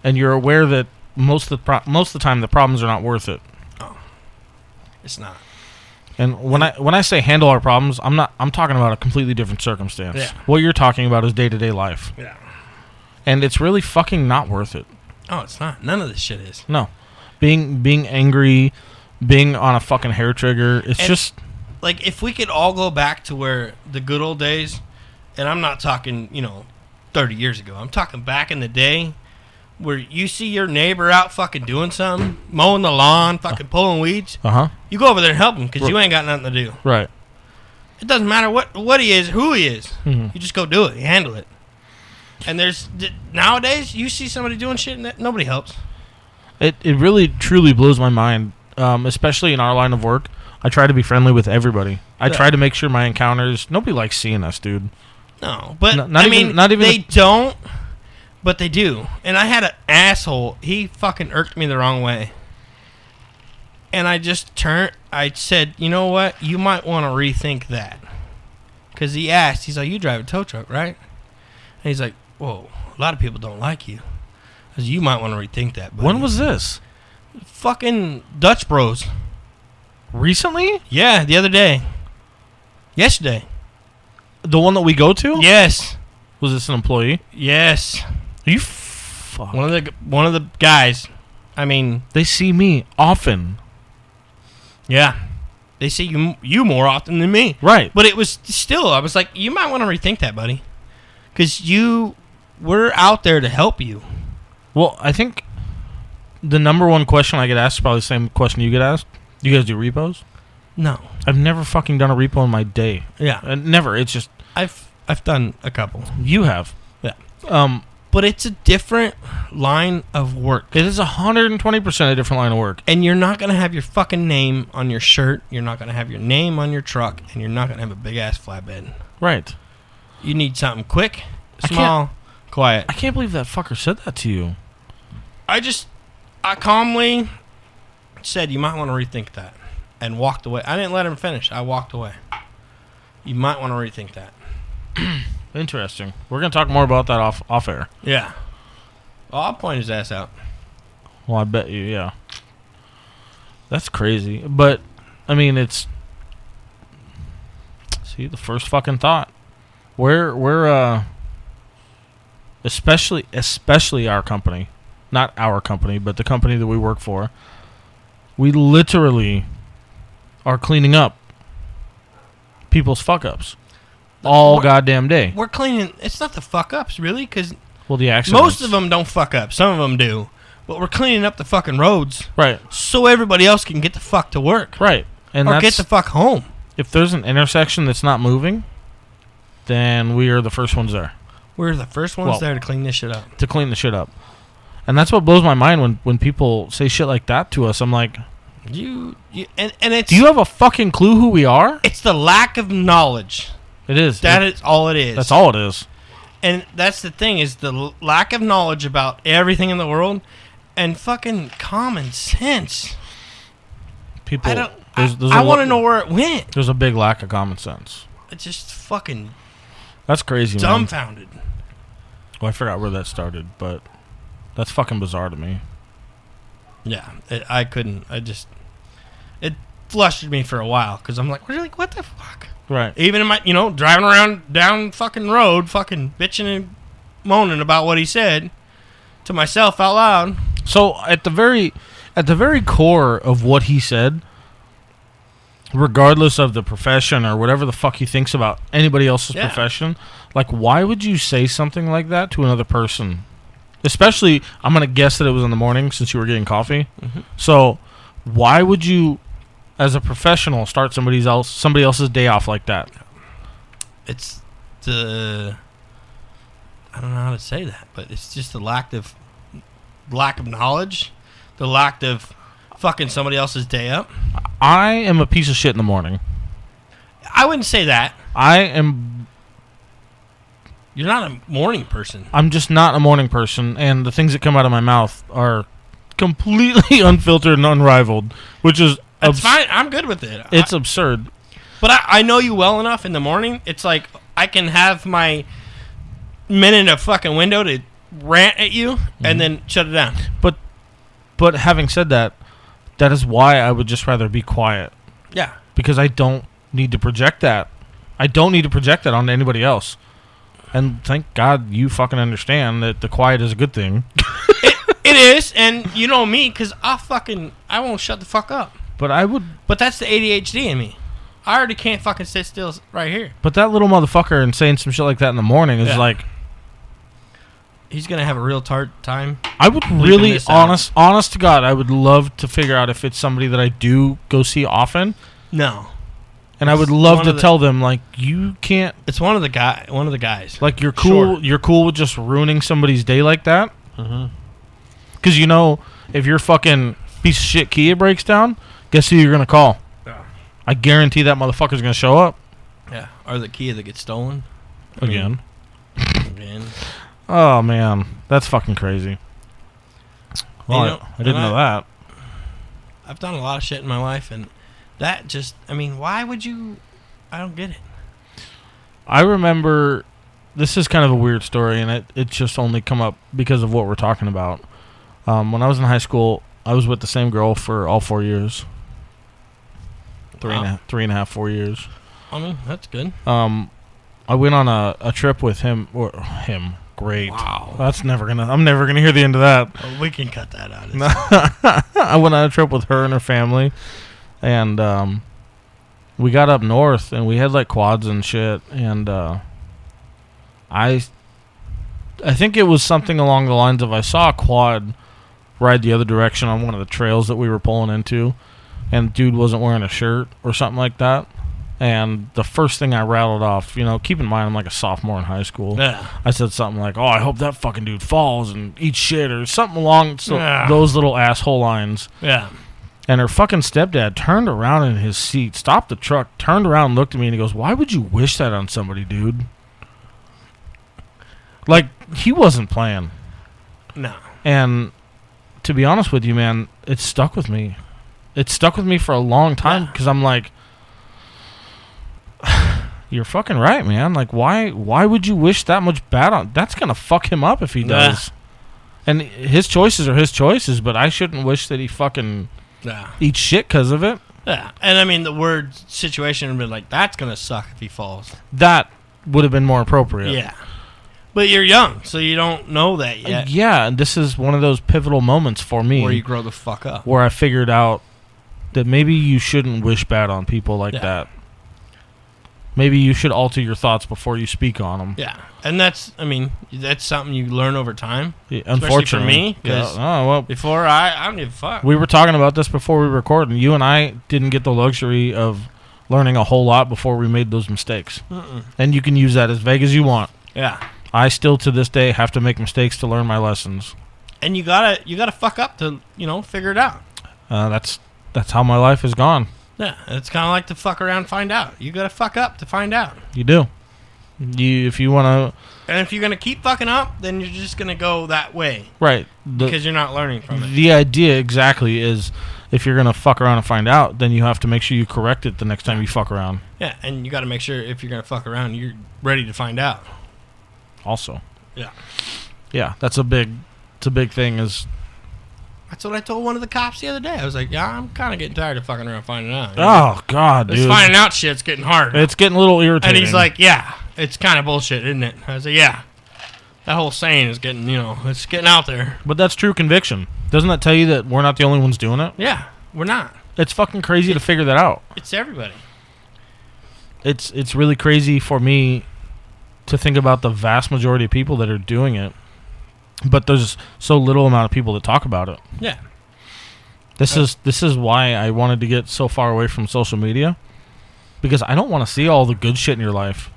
and you're aware that most of the time the problems are not worth it. Oh. It's not. And when I say handle our problems, I'm talking about a completely different circumstance. Yeah. What you're talking about is day-to-day life. Yeah. And it's really fucking not worth it. Oh, it's not. None of this shit is. No. Being angry, being on a fucking hair trigger, it's And just like if we could all go back to where the good old days, and I'm not talking, 30 years ago. I'm talking back in the day where you see your neighbor out fucking doing something, mowing the lawn, fucking pulling weeds. You go over there and help him because you ain't got nothing to do. right. It doesn't matter what he is, who he is. Mhm. You just go do it. You handle it. And nowadays you see somebody doing shit and nobody helps. It really truly blows my mind, especially in our line of work. I try to be friendly with everybody. I Yeah. try to make sure my encounters. Nobody likes seeing us, dude. No, but Not even they don't, but they do. And I had an asshole. He fucking irked me the wrong way. And I just I said, you know what? You might want to rethink that. Because he asked, he's like, you drive a tow truck, right? And he's like, whoa, a lot of people don't like you. I said, you might want to rethink that, buddy. When was this? Fucking Dutch Bros. Recently? Yeah, the other day. Yesterday. The one that we go to? Yes. Was this an employee? Yes. You fuck. One of the guys. I mean, They see me often. yeah. They see you more often than me. Right. But it was still, I was like, you might want to rethink that, buddy. Because we're out there to help you. Well, I think the number one question I get asked is probably the same question you get asked. Do you guys do repos? No. I've never fucking done a repo in my day. Yeah. Never. It's just I've done a couple. you have. Yeah. But it's a different line of work. It is 120% a different line of work. And you're not going to have your fucking name on your shirt. You're not going to have your name on your truck. And you're not going to have a big-ass flatbed. Right. You need something quick, small, quiet. I can't believe that fucker said that to you. I calmly said, you might want to rethink that. And walked away. I didn't let him finish. I walked away. You might want to rethink that. Interesting. We're going to talk more about that off air. Yeah. Well, I'll point his ass out. Well, I bet you, yeah. That's crazy. But, I mean, it's... See, the first fucking thought. We're especially our company. Not our company, but the company that we work for. We literally are cleaning up people's fuck-ups. All goddamn day. We're cleaning. It's not the fuck-ups, really, because Well, the accidents. most of them don't fuck up. Some of them do. But we're cleaning up the fucking roads Right, so everybody else can get the fuck to work. right. And Or that's... get the fuck home. If there's an intersection that's not moving, then we are the first ones there We're the first ones Well- there to clean this shit up. to clean the shit up. And that's what blows my mind when people say shit like that to us. I'm like, And it's... do you have a fucking clue who we are? It's the lack of knowledge. It is. That is all it is. That's all it is. And that's the thing, is the lack of knowledge about everything in the world and fucking common sense. People. I there's want to know where it went. There's a big lack of common sense. It's just fucking That's crazy, man. dumbfounded. Well, I forgot where that started, but that's fucking bizarre to me. Yeah, I couldn't. It flustered me for a while because I'm like, really, what the fuck? Right. Even in my, driving around down fucking road, fucking bitching and moaning about what he said to myself out loud. So at the very core of what he said, regardless of the profession or whatever the fuck he thinks about anybody else's Yeah. profession, like, why would you say something like that to another person? Especially, I'm gonna guess that it was in the morning since you were getting coffee. Mm-hmm. So, why would you, as a professional, start somebody else's day off like that? It's the, I don't know how to say that, but it's just the lack of knowledge, the lack of fucking somebody else's day up. I am a piece of shit in the morning. I wouldn't say that. You're not a morning person. I'm just not a morning person, and the things that come out of my mouth are completely unfiltered and unrivaled, which is That's fine. I'm good with it. It's absurd. But I know you well enough in the morning. It's like I can have my minute of fucking window to rant at you and then shut it down. But having said that, that is why I would just rather be quiet. Yeah. Because I don't need to project that. I don't need to project that onto anybody else. And thank God you fucking understand that the quiet is a good thing. It is, and you know me, because I won't shut the fuck up. But I would... But that's the ADHD in me. I already can't fucking sit still right here. But that little motherfucker and saying some shit like that in the morning is like... He's going to have a real time. I would really, honest to God, I would love to figure out if it's somebody that I do go see often. No. And I would love to tell them, like, you can't... It's one of the guys. Like, you're cool. Sure. You're cool with just ruining somebody's day like that? Because, you know, if your fucking piece of shit Kia breaks down, guess who you're going to call? Yeah. I guarantee that motherfucker's going to show up. Yeah. Or the Kia that gets stolen. Again. Oh, man. That's fucking crazy. Well, I didn't know that. I've done a lot of shit in my life, and that just... I mean, why would you... I don't get it. I remember... This is kind of a weird story, and it just only come up because of what we're talking about. When I was in high school, I was with the same girl for all 4 years. Three and a half, 4 years. I mean, that's good. I went on a trip with him. Great. Wow. I'm never gonna hear the end of that. Oh, we can cut that out. I went on a trip with her and her family, and we got up north, and we had like quads and shit, and I think it was something along the lines of I saw a quad ride the other direction on one of the trails that we were pulling into, and the dude wasn't wearing a shirt or something like that. And the first thing I rattled off, you know, keep in mind I'm like a sophomore in high school. Yeah. I said something like, "Oh, I hope that fucking dude falls and eats shit," or something along those little asshole lines. Yeah. And her fucking stepdad turned around in his seat, stopped the truck, turned around and looked at me, and he goes, "Why would you wish that on somebody, dude?" Like, he wasn't playing. No. And to be honest with you, man, it stuck with me. It stuck with me for a long time because I'm like, you're fucking right, man. Like, why would you wish that much bad on? That's gonna fuck him up if he does. And his choices are his choices, but I shouldn't wish that he fucking eats shit because of it. Yeah, and I mean the word situation would be like, that's gonna suck if he falls. That would have been more appropriate. Yeah, but you're young, so you don't know that yet. Yeah, and this is one of those pivotal moments for me where you grow the fuck up. Where I figured out that maybe you shouldn't wish bad on people like that. Maybe you should alter your thoughts before you speak on them. Yeah, and that's something you learn over time. Yeah, unfortunately, for me, because before I don't give a fuck. We were talking about this before we recorded, and you and I didn't get the luxury of learning a whole lot before we made those mistakes. And you can use that as vague as you want. Yeah, I still to this day have to make mistakes to learn my lessons. And you gotta fuck up to figure it out. That's how my life has gone. Yeah, it's kind of like to fuck around and find out. You got to fuck up to find out. You do. If you want to... And if you're going to keep fucking up, then you're just going to go that way. Right. Because you're not learning from it. The idea exactly is if you're going to fuck around and find out, then you have to make sure you correct it the next time you fuck around. Yeah, and you got to make sure if you're going to fuck around, you're ready to find out. Also. Yeah. Yeah, that's a big thing is... That's what I told one of the cops the other day. I was like, yeah, I'm kind of getting tired of fucking around finding out. Oh, God, dude. This finding out shit's getting hard. It's getting a little irritating. And he's like, yeah, it's kind of bullshit, isn't it? I was like, yeah. That whole saying is getting, it's getting out there. But that's true conviction. Doesn't that tell you that we're not the only ones doing it? Yeah, we're not. It's fucking crazy to figure that out. It's everybody. It's really crazy for me to think about the vast majority of people that are doing it. But there's so little amount of people that talk about it. Yeah. This is why I wanted to get so far away from social media, because I don't want to see all the good shit in your life.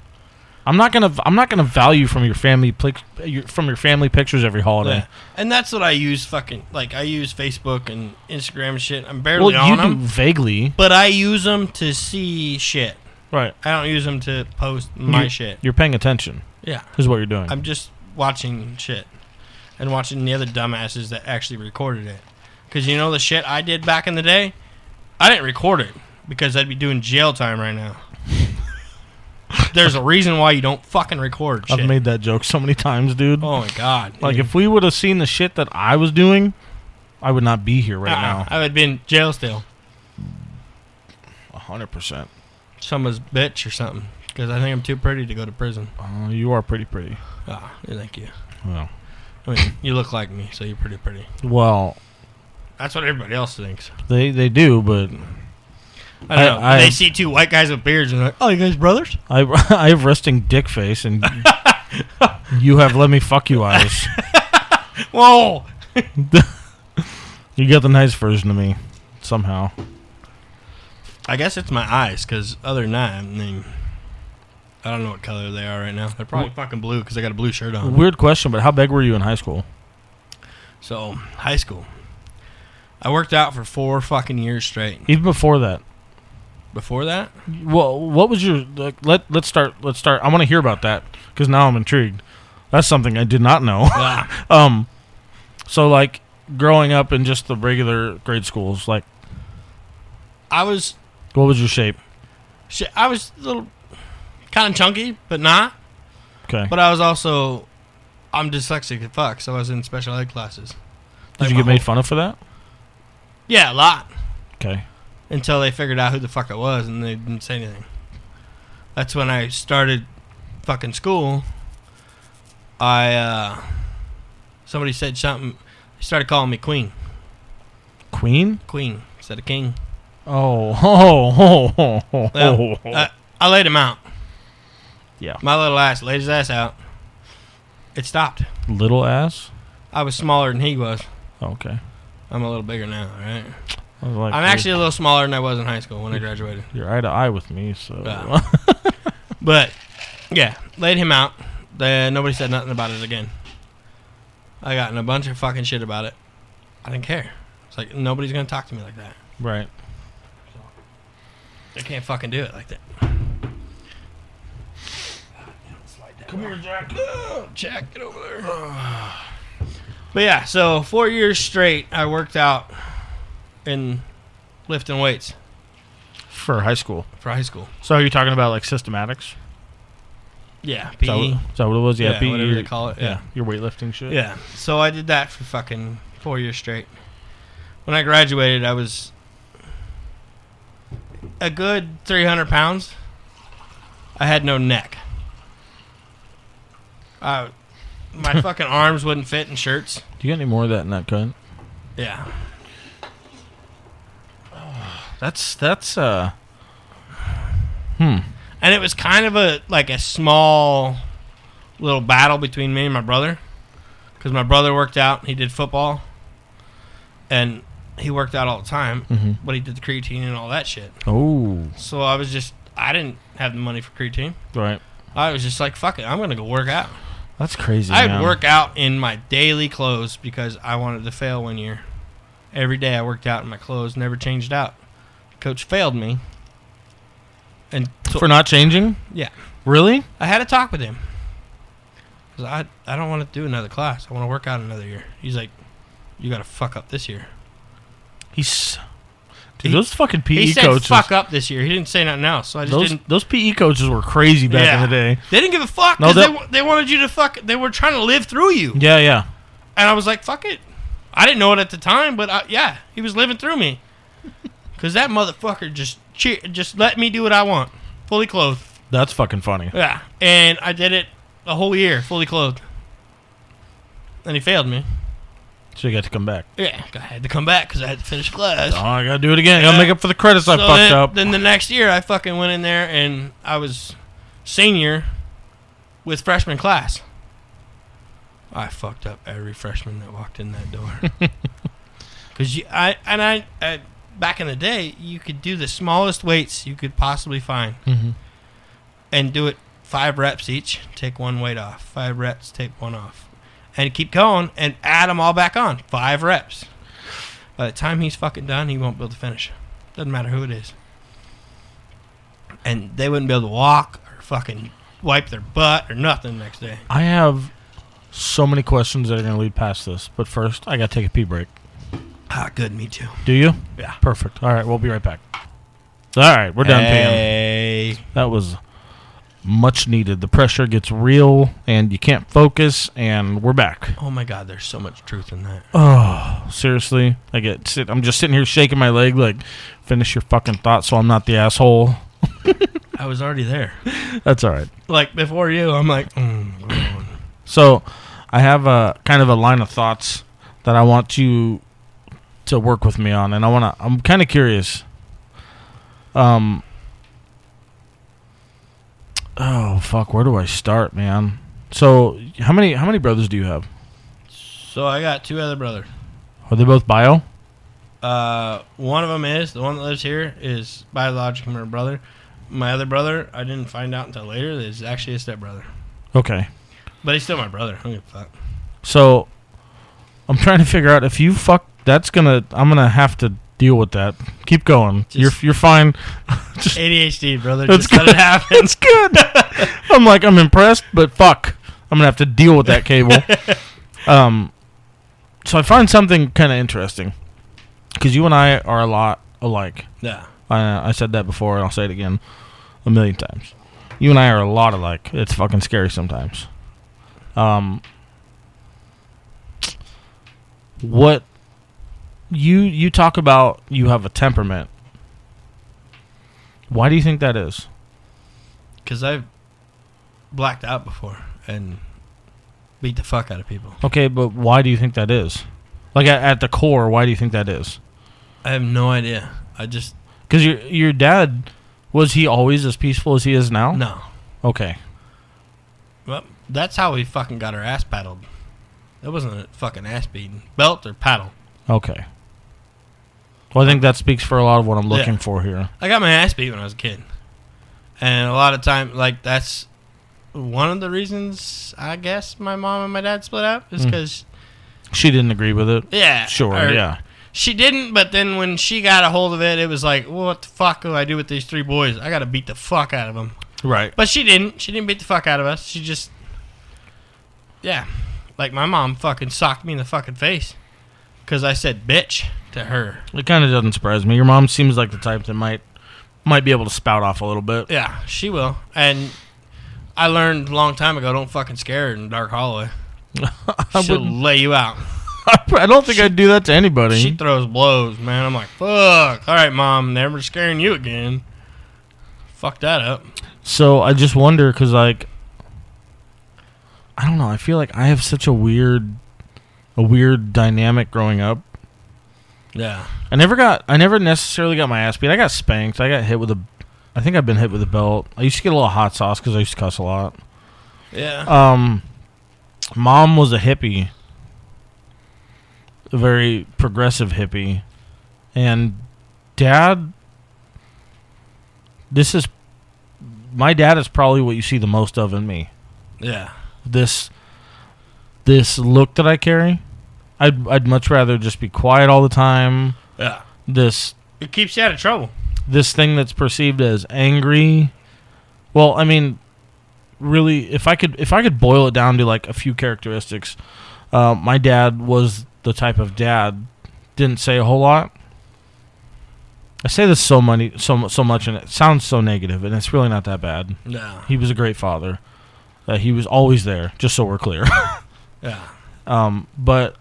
I'm not gonna value from your family pictures every holiday. Yeah. And that's what I use. I use Facebook and Instagram and shit. I'm barely on you them. do vaguely, But I use them to see shit. right? I don't use them to post my shit. You're paying attention. Yeah. Is what you're doing. I'm just watching shit and watching the other dumbasses that actually recorded it. Because you know the shit I did back in the day? I didn't record it because I'd be doing jail time right now. There's a reason why you don't fucking record shit. I've made that joke so many times, dude. Oh my god. Like, if we would have seen the shit that I was doing, I would not be here right now. I would be in jail still. 100%. Someone's bitch or something. Because I think I'm too pretty to go to prison. You are pretty. Ah, thank you. Well, I mean, you look like me, so you're pretty. well, That's what everybody else thinks. they do, but I don't know. They see two white guys with beards and they're like, oh, you guys brothers? I have resting dick face, and you have let me fuck you eyes. Whoa! You got the nice version of me, somehow. I guess it's my eyes, because other than that, I don't know what color they are right now. They're probably fucking blue, because I got a blue shirt on. Weird question, but how big were you in high school? So, high school. I worked out for 4 fucking years straight. Even before that. Before that? Well, what was your let's start. I want to hear about that, because now I'm intrigued. That's something I did not know. Yeah. So like growing up in just the regular grade schools, like what was your shape? I was a little kind of chunky, but not. Okay. But I was also, I'm dyslexic as fuck, so I was in special ed classes. Did you get made fun of for that? Yeah, a lot. Okay. Until they figured out who the fuck I was, and they didn't say anything. That's when I started fucking school. Somebody said something. They started calling me Queen. Queen? Queen instead of King. Oh. Well, I laid him out. Yeah. My little ass laid his ass out. It stopped. Little ass? I was smaller than he was. Okay. I'm a little bigger now, right? Like, I'm actually a little smaller than I was in high school when I graduated. You're eye to eye with me, so. But, yeah, laid him out. Nobody said nothing about it again. I got in a bunch of fucking shit about it. I didn't care. It's like, nobody's going to talk to me like that. Right. They can't fucking do it like that. Come here, Jack. Jack, get over there. But yeah, so 4 years straight, I worked out in lifting weights. For high school. For high school. So are you talking about like systematics? Yeah, Is PE. that what it was? Yeah, PE. Whatever they call it. Yeah. Your weightlifting shit? Yeah. So I did that for fucking 4 years straight. When I graduated, I was a good 300 pounds. I had no neck. My fucking arms wouldn't fit in shirts. Do you got any more of that in that cut? Yeah. That's And it was kind of a small little battle between me and my brother, because my brother worked out. He did football, and he worked out all the time, but he did the creatine and all that shit. Oh. So I didn't have the money for creatine. Right. I was just like, fuck it, I'm gonna go work out. That's crazy. I'd work out in my daily clothes because I wanted to fail one year. Every day I worked out in my clothes, never changed out. Coach failed me. And for not changing? Yeah. Really? I had a talk with him. Because I don't want to do another class. I want to work out another year. He's like, you got to fuck up this year. Those fucking PE he said coaches. Fuck up this year. He didn't say nothing else. So I just didn't. Those PE coaches were crazy back in the day. They didn't give a fuck because they wanted you to fuck. They were trying to live through you. Yeah, yeah. And I was like, fuck it. I didn't know it at the time, but yeah, he was living through me. Because that motherfucker just let me do what I want. Fully clothed. That's fucking funny. Yeah. And I did it a whole year, fully clothed. And he failed me. So you got to come back. Yeah, I had to come back because I had to finish class. Oh, I got to do it again. I got to make up for the credits I fucked up. Then the next year, I fucking went in there and I was senior with freshman class. I fucked up every freshman that walked in that door. Because back in the day, you could do the smallest weights you could possibly find, and do it 5 reps each. Take 1 weight off. 5 reps, take 1 off, and keep going and add them all back on. 5 reps. By the time he's fucking done, he won't be able to finish. Doesn't matter who it is. And they wouldn't be able to walk or fucking wipe their butt or nothing the next day. I have so many questions that are going to lead past this, but first, I got to take a pee break. Ah, good, me too. Do you? Yeah. Perfect. All right, we'll be right back. All right, we're done Hey. peeing. That was much needed. The pressure gets real, and you can't focus, and we're back. Oh my God, there's so much truth in that. Oh, seriously? I'm just sitting here shaking my leg like, finish your fucking thought so I'm not the asshole. I was already there. That's all right. Like, before you, I'm like, So, I have a kind of a line of thoughts that I want you to work with me on, and I'm kind of curious. Oh fuck, where do I start, man? So, how many brothers do you have? So I got 2 other brothers. Are they both bio? One of them is, the one that lives here, is biologically my brother. My other brother, I didn't find out until later, is actually a stepbrother. Okay. But he's still my brother. I don't give a fuck. So, I'm trying to figure out if you fuck, I'm gonna have to deal with that. Keep going. You're fine. Just ADHD, brother. Just let it happen. It's good. I'm impressed, but fuck. I'm gonna have to deal with that cable. So I find something kind of interesting. Because you and I are a lot alike. Yeah. I said that before, and I'll say it again a million times. You and I are a lot alike. It's fucking scary sometimes. What you talk about, you have a temperament. Why do you think that is? Because I've blacked out before and beat the fuck out of people. Okay, but why do you think that is? Like, at the core, why do you think that is? I have no idea. I just... Because your dad, was he always as peaceful as he is now? No. Okay. Well, that's how we fucking got our ass paddled. It wasn't a fucking ass beating. Belt or paddle. Okay. Well, I think that speaks for a lot of what I'm looking for here. I got my ass beat when I was a kid. And a lot of time, like, that's one of the reasons, I guess, my mom and my dad split up. Is because... She didn't agree with it? Yeah. Sure, yeah. She didn't, but then when she got a hold of it, it was like, well, what the fuck do I do with these 3 boys? I got to beat the fuck out of them. Right. But she didn't. She didn't beat the fuck out of us. She just... Yeah. Like, my mom fucking socked me in the fucking face. Because I said bitch to her. It kind of doesn't surprise me. Your mom seems like the type that might be able to spout off a little bit. Yeah, she will. And I learned a long time ago, don't fucking scare her in Dark Hallway. She'll lay you out. I don't think I'd do that to anybody. She throws blows, man. I'm like, fuck. All right, Mom, never scaring you again. Fuck that up. So I just wonder, because, like, I don't know. I feel like I have such a weird dynamic growing up. Yeah. I never necessarily got my ass beat. I got spanked. I think I've been hit with a belt. I used to get a little hot sauce because I used to cuss a lot. Yeah. Mom was a hippie. A very progressive hippie. And Dad, my dad is probably what you see the most of in me. Yeah. This look that I carry, I'd much rather just be quiet all the time. Yeah. It keeps you out of trouble. This thing that's perceived as angry. Well, I mean, really, if I could boil it down to like a few characteristics, my dad was the type of dad, didn't say a whole lot. I say this so much, and it sounds so negative, and it's really not that bad. No. He was a great father. He was always there, just so we're clear. Yeah. But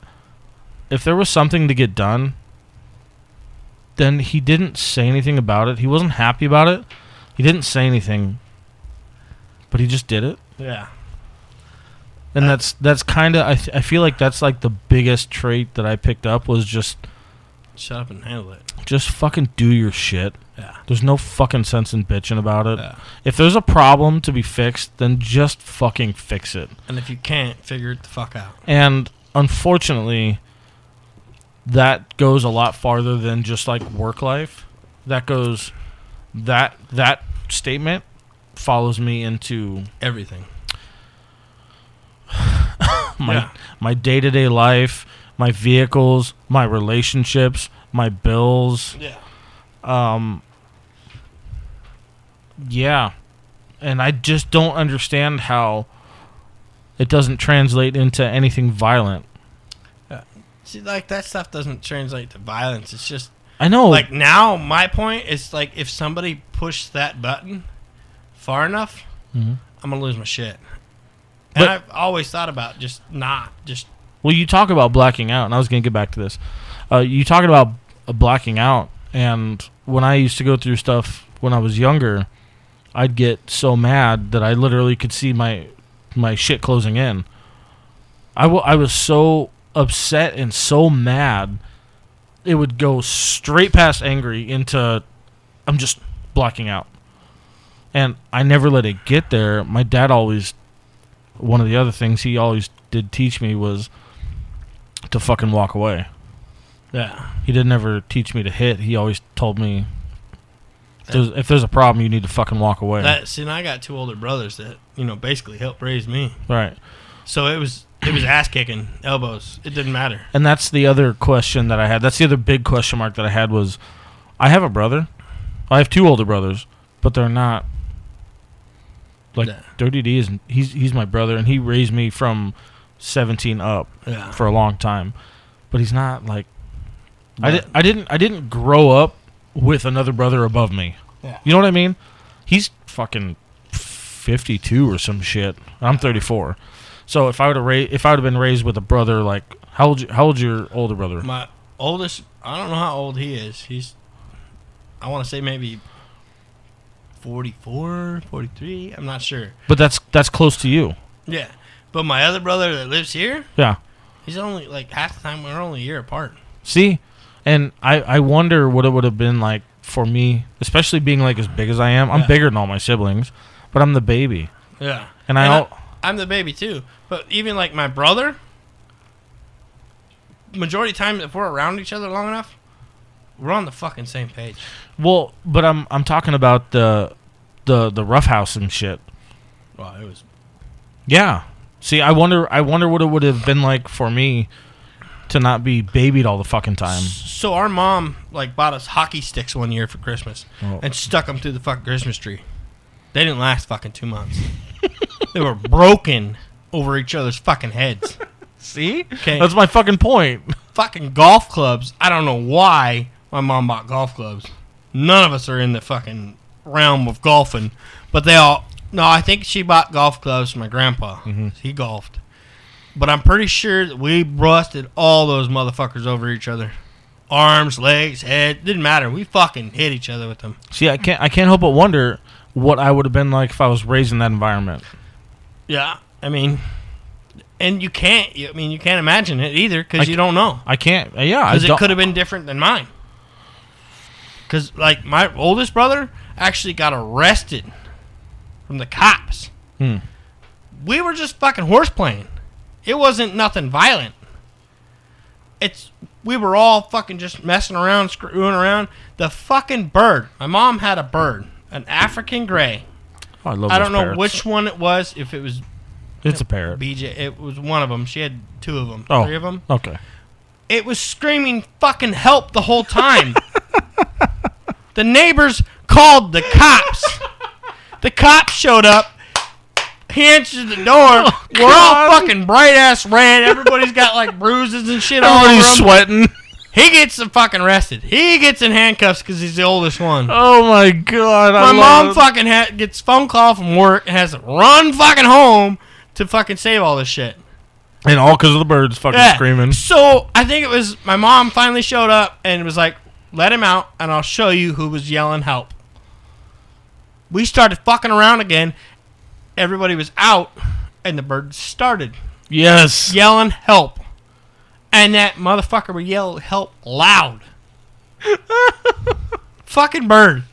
if there was something to get done, then he didn't say anything about it. He wasn't happy about it. He didn't say anything, but he just did it. Yeah. And that's kind of, I feel like that's like the biggest trait that I picked up was just Shut up and handle it. Just fucking do your shit. Yeah. There's no fucking sense in bitching about it. Yeah. If there's a problem to be fixed, then just fucking fix it. And if you can't, figure it the fuck out. And unfortunately, that goes a lot farther than just like work life. That goes, that statement follows me into Everything. my day-to-day life, my vehicles, my relationships, my bills. Yeah. Yeah. And I just don't understand how it doesn't translate into anything violent. See, like, that stuff doesn't translate to violence. It's just, I know. like, now my point is, like, if somebody pushed that button far enough, Mhm. I'm going to lose my shit. And But- I've always thought about just. Well, you talk about blacking out, and I was going to get back to this. You talking about blacking out, and when I used to go through stuff when I was younger, I'd get so mad that I literally could see my shit closing in. I was so upset and so mad, it would go straight past angry into I'm just blacking out. And I never let it get there. My dad always, one of the other things he always did teach me was to fucking walk away. Yeah. He didn't ever teach me to hit. He always told me if there's a problem, you need to fucking walk away. See, and I got two older brothers that, basically helped raise me. Right. So it was ass kicking, elbows. It didn't matter. And that's the other question that I had. That's the other big question mark that I had was, I have a brother. I have two older brothers, but they're not. Like, Yeah. Dirty D is he's my brother, and he raised me from 17 up Yeah. for a long time. But he's not like But- I didn't grow up with another brother above me. Yeah. You know what I mean? He's fucking 52 or some shit. I'm 34. So if I would have been raised with a brother like how old's your older brother? My oldest, I don't know how old he is. I want to say maybe 44, 43. I'm not sure. But that's close to you. Yeah. But my other brother that lives here, Yeah. he's only, like, half the time we're only a year apart. See? And I wonder what it would have been like for me, especially being like as big as I am. I'm Yeah. bigger than all my siblings, but I'm the baby. Yeah. And I'm the baby, too. But even, like, my brother, majority of the time, if we're around each other long enough, we're on the fucking same page. well, but I'm talking about the roughhouse and shit. Well, it was... Yeah. See, I wonder what it would have been like for me to not be babied all the fucking time. So our mom, like, bought us hockey sticks one year for Christmas Oh. and stuck them through the fucking Christmas tree. They didn't last fucking 2 months. They were broken over each other's fucking heads. See? 'Kay. That's my fucking point. Fucking golf clubs. I don't know why my mom bought golf clubs. None of us are in the fucking realm of golfing, but they all... No, I think she bought golf clubs for my grandpa. Mm-hmm. He golfed. But I'm pretty sure that we busted all those motherfuckers over each other. Arms, legs, head, didn't matter. We fucking hit each other with them. See, I can't help but wonder what I would have been like if I was raised in that environment. Yeah, I mean, and you can't imagine it either because you don't know. I can't. Yeah, Because it could have been different than mine. Because, like, my oldest brother actually got arrested from the cops. Hmm. We were just fucking horse playing. It wasn't nothing violent. We were all fucking just messing around, screwing around. The fucking bird. My mom had a bird, an African gray. Oh, I love I those don't know parrots. which one it was. If it was It's a parrot. BJ, it was one of them. She had two of them, Oh. 3 of them. Okay. It was screaming fucking help the whole time. The neighbors called the cops. The cops showed up. He answered the door. We're all fucking bright ass red. Everybody's got like bruises and shit all over Everybody's them. sweating. He gets fucking arrested. He gets in handcuffs because he's the oldest one. Oh my god! My mom fucking gets phone call from work and has to run fucking home to fucking save all this shit. and all because of the birds fucking screaming. So I think it was my mom finally showed up and was like, "Let him out, and I'll show you who was yelling help." We started fucking around again. Everybody was out, and the birds started Yes. yelling help, and that motherfucker would yell help loud. Fucking bird.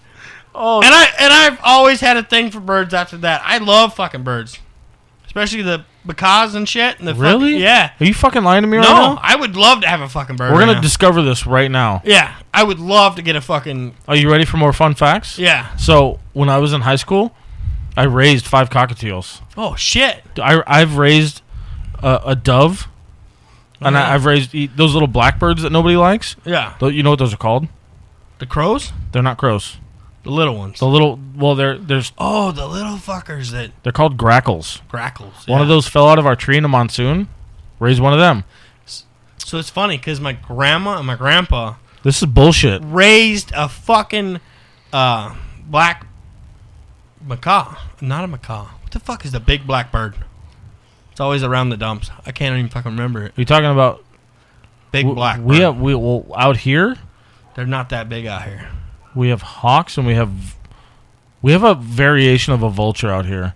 Oh, And I've always had a thing for birds after that. I love fucking birds. Especially the macaws and shit. And the really? Yeah. Are you fucking lying to me right No, now? I would love to have a fucking bird. We're right gonna now. discover this right now. Yeah, I would love to get a fucking. Are you ready for more fun facts? Yeah. So when I was in high school, I raised 5 cockatiels. Oh shit. I've raised a dove, and Uh-huh. I've raised those little blackbirds that nobody likes. Yeah. You know what those are called? The crows. They're not crows. The little ones. The little, well, there's Oh, the little fuckers that they're called grackles. grackles. One of those fell out of our tree in a monsoon. Raised one of them. So it's funny because my grandma and my grandpa This is bullshit. raised a fucking black macaw. Not a macaw. What the fuck is the big black bird? It's always around the dumps. I can't even fucking remember it. Are you talking about Big black bird. We have well, out here They're not that big out here. we have hawks and we have a variation of a vulture out here.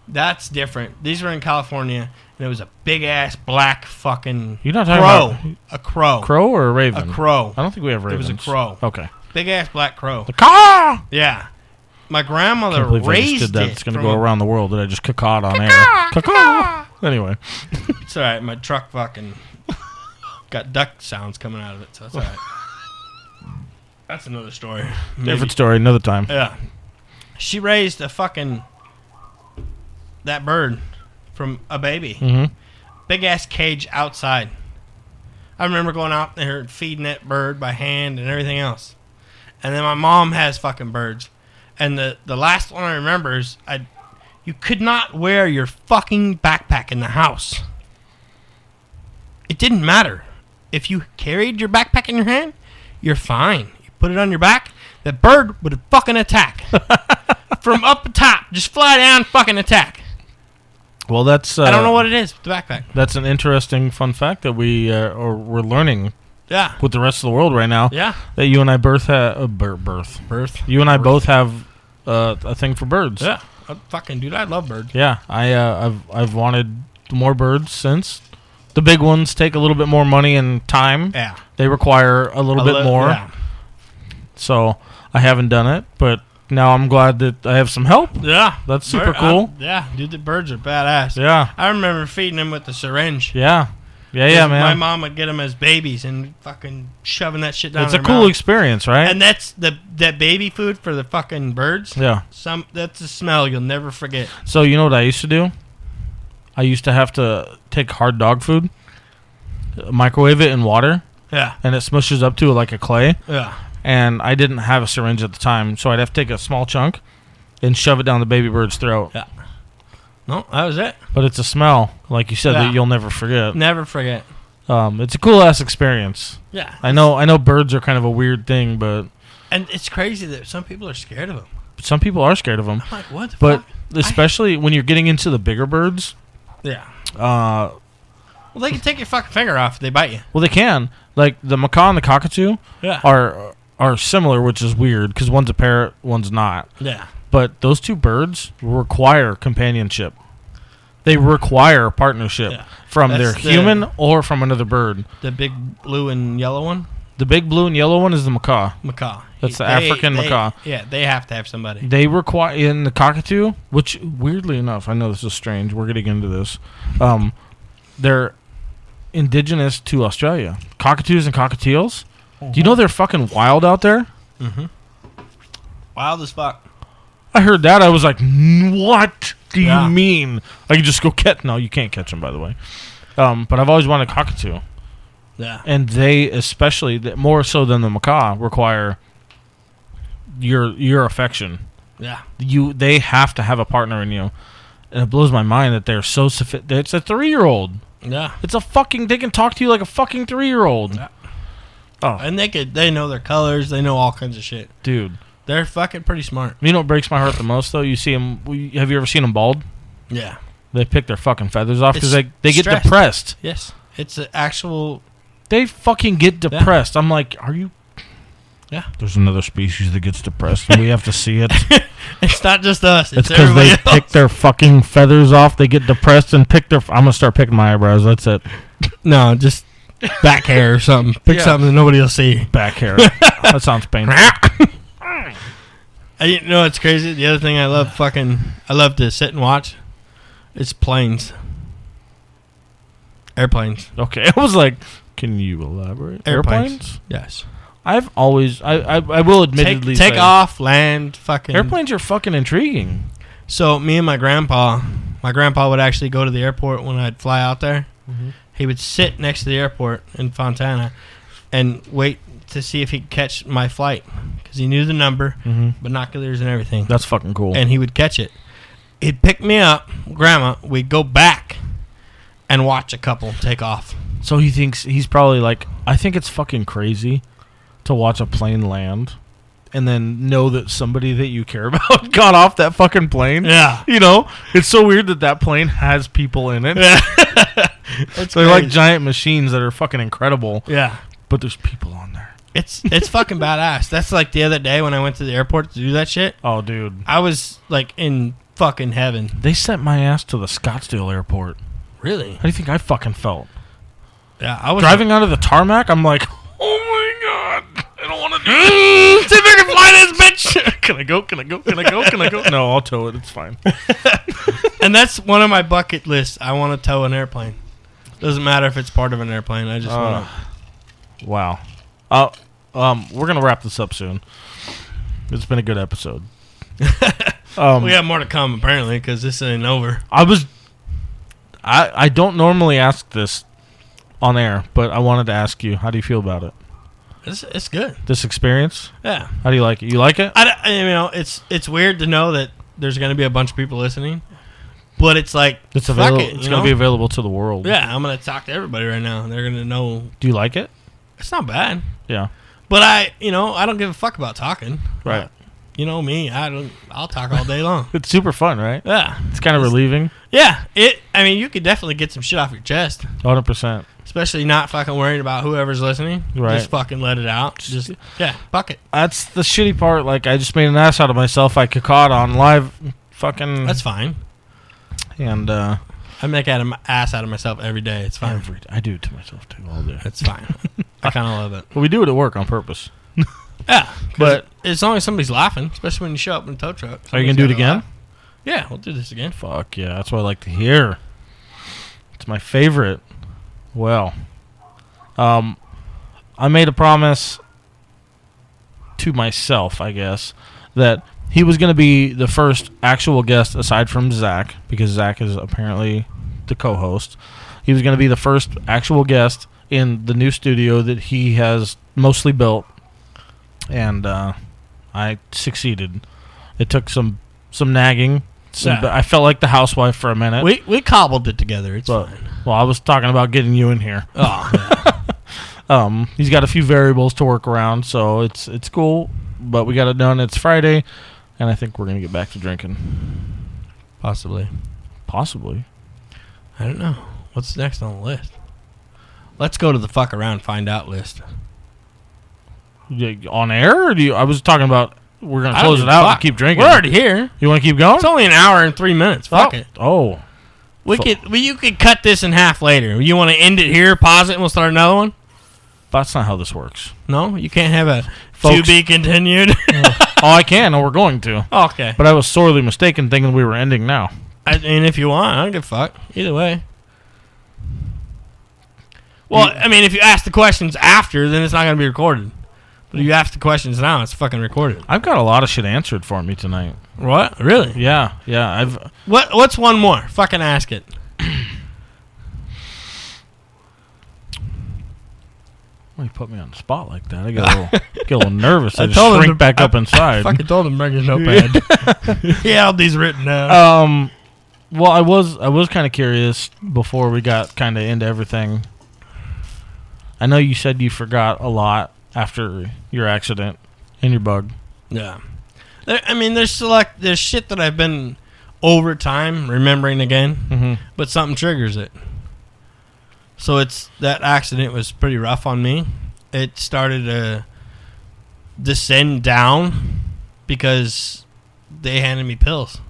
That's different. These were in California, and it was a big ass black fucking You're not talking crow. about A crow. crow or a raven? A crow. I don't think we have It was ravens. a crow. Okay. Big ass black crow. The caw. Yeah. My grandmother I can't believe I just raised did that. it. It's going to from go a- around the world that I just cacawed on air. Caw. Anyway. It's all right. My truck fucking got duck sounds coming out of it, so it's all right. That's another story. Maybe. Different story, another time. Yeah. She raised a fucking that bird from a baby. Mm-hmm. Big ass cage outside. I remember going out there and feeding that bird by hand and everything else. And then my mom has fucking birds. And the last one I remember is you could not wear your fucking backpack in the house. It didn't matter. If you carried your backpack in your hand, you're fine. You put it on your back, the bird would fucking attack. From up the top. Just fly down, fucking attack. Well, that's... I don't know what it is with the backpack. That's an interesting fun fact that we're learning Yeah. with the rest of the world right now. Yeah. That you and I birth. You and I both have a thing for birds. Yeah. Fucking dude, I love birds. Yeah, I've wanted more birds since. The big ones take a little bit more money and time. Yeah. They require a little bit more. Yeah. So I haven't done it, but now I'm glad that I have some help. Yeah. That's super cool. Yeah, dude, the birds are badass. Yeah. I remember feeding them with the syringe. Yeah, man. My mom would get them as babies and fucking shoving that shit down It's a their cool mouth. experience, right? And that's that baby food for the fucking birds. Yeah. That's a smell you'll never forget. So you know what I used to do? I used to have to take hard dog food, microwave it in water, Yeah. and it smushes up to like a clay. Yeah. And I didn't have a syringe at the time, so I'd have to take a small chunk and shove it down the baby bird's throat. Yeah. No, that was it. But it's a smell, like you said, Yeah. that you'll never forget. Never forget. It's a cool ass experience. Yeah. I know birds are kind of a weird thing, but And it's crazy that some people are scared of them. some people are scared of them. I'm like, what the But fuck? especially when you're getting into the bigger birds, Yeah. well, Well, they can take your fucking finger off if they bite you. they can. Like the macaw and the cockatoo Yeah. are similar, which is weird because one's a parrot, one's not. Yeah. But those two birds require companionship. They require partnership Yeah. from That's their the- human or from another bird. The big blue and yellow one? The big blue and yellow one is the macaw. Macaw. That's the African macaw. Yeah, they have to have somebody. They require in the cockatoo, which weirdly enough, I know this is strange. We're getting into this. They're indigenous to Australia. Cockatoos and cockatiels. Do you know they're fucking wild out there? Mm-hmm. Wild as fuck. I heard that. I was like, what do Yeah. you mean? I can just go catch. No, you can't catch them, by the way. But I've always wanted a cockatoo. Yeah. And they, especially more so than the macaw, require your affection. Yeah. They have to have a partner in you, and it blows my mind that they're so sophisticated. It's a 3-year-old. Yeah. It's a fucking. They can talk to you like a fucking 3-year-old. Yeah. Oh, And they know their colors. They know all kinds of shit. dude. They're fucking pretty smart. You know what breaks my heart the most though? You see them. Have you ever seen them bald? Yeah. They pick their fucking feathers off because It's they get stressed. depressed. Yes. It's an actual. They fucking get depressed. I'm like, are you? Yeah. There's another species that gets depressed, and we have to see it. It's not just us. It's It's because everybody they else. pick their fucking feathers off. They get depressed and pick their. I'm gonna start picking my eyebrows. That's it. No, just back hair or something. Pick Yeah. something that nobody will see. Back hair. That sounds painful. You know what's crazy? The other thing I love to sit and watch. It's planes. Airplanes. Okay, I was like, can you elaborate? Airplanes? Yes. I've always, I will admittedly Take say, off, land, fucking. airplanes are fucking intriguing. So me and my grandpa would actually go to the airport when I'd fly out there. Mm-hmm. He would sit next to the airport in Fontana and wait to see if he could catch my flight because he knew the number, binoculars and everything. That's fucking cool. And he would catch it. He'd pick me up, Grandma. We'd go back and watch a couple take off. So he thinks he's probably like, I think it's fucking crazy to watch a plane land and then know that somebody that you care about got off that fucking plane. Yeah. You know, it's so weird that plane has people in it. It's They're like crazy. giant machines that are fucking incredible, Yeah. but there's people on there. It's fucking badass. That's like the other day when I went to the airport to do that shit. Oh, dude. I was like in fucking heaven. They sent my ass to the Scottsdale airport. Really? How do you think I fucking felt? Yeah, I was Driving out of the tarmac, I'm like, oh my god, I don't want to do this. See if I can fly this bitch. Can I go? Can I go? Can I go? Can I go? No, I'll tow it. It's fine. And that's one of my bucket lists. I want to tow an airplane. Doesn't matter if it's part of an airplane. I just want to. Wow. We're gonna wrap this up soon. It's been a good episode. We have more to come apparently because this ain't over. I don't normally ask this on air, but I wanted to ask you, how do you feel about it? It's good. This experience? Yeah. How do you like it? You like it? It's weird to know that there's going to be a bunch of people listening, but it's like It's fuck available. it, It's you gonna know? be available to the world. Yeah, I'm going to talk to everybody right now, and they're going to know Do you like it? it's not bad. Yeah. But I don't give a fuck about talking. Right. You know me, I'll talk all day long. It's super fun, right? Yeah. It's kind of relieving. Yeah, you could definitely get some shit off your chest, 100%. especially not fucking worried about whoever's listening. Right. Just fucking let it out. Just fuck it. That's the shitty part. Like, I just made an ass out of myself. I caught on live fucking... That's fine. And, I make ass out of myself every day. It's fine. I do it to myself, too, all day. It's fine. I kind of love it. But we do it at work on purpose. Yeah, But- but as long as somebody's laughing, especially when you show up in a tow truck. Are you going to do it again? Yeah, we'll do this again. Fuck yeah, that's what I like to hear. It's my favorite. Well, I made a promise to myself, I guess, that he was going to be the first actual guest aside from Zach, because Zach is apparently the co-host. He was going to be the first actual guest in the new studio that he has mostly built, and I succeeded. It took some nagging. Yeah. I felt like the housewife for a minute. We cobbled it together. It's But- fine. Well, I was talking about getting you in here. Oh, yeah. He's got a few variables to work around, so it's cool. But we got it done. It's Friday, and I think we're gonna get back to drinking. Possibly. Possibly. I don't know. What's next on the list? Let's go to the fuck around find out list. Yeah, on air? Or do you? I was talking about we're gonna I don't close give it a out fuck. and keep drinking. We're already here. You want to keep going? It's only an hour and 3 minutes. Fuck it. Oh, You could cut this in half later. You want to end it here, pause it, and we'll start another one? that's not how this works. No, you can't have a Folks. to be continued. Oh, I can, and we're going to. Okay. But I was sorely mistaken thinking we were ending now. I mean, if you want, I don't give a fuck. Either way. Well, I mean, if you ask the questions after, then it's not going to be recorded. But if you ask the questions now, it's fucking recorded. I've got a lot of shit answered for me tonight. What? Really? Yeah. What's one more? Fucking ask it. Why you put me on the spot like that? I get a little nervous. I just told him shrink to- back up inside. Fucking told him to bring his notepad. He had all these written down. Well, I was kind of curious before we got kind of into everything. I know you said you forgot a lot after your accident and your bug. Yeah. There's shit that I've been over time remembering again, Mm-hmm. but something triggers it. So that accident was pretty rough on me. It started to descend down because they handed me pills.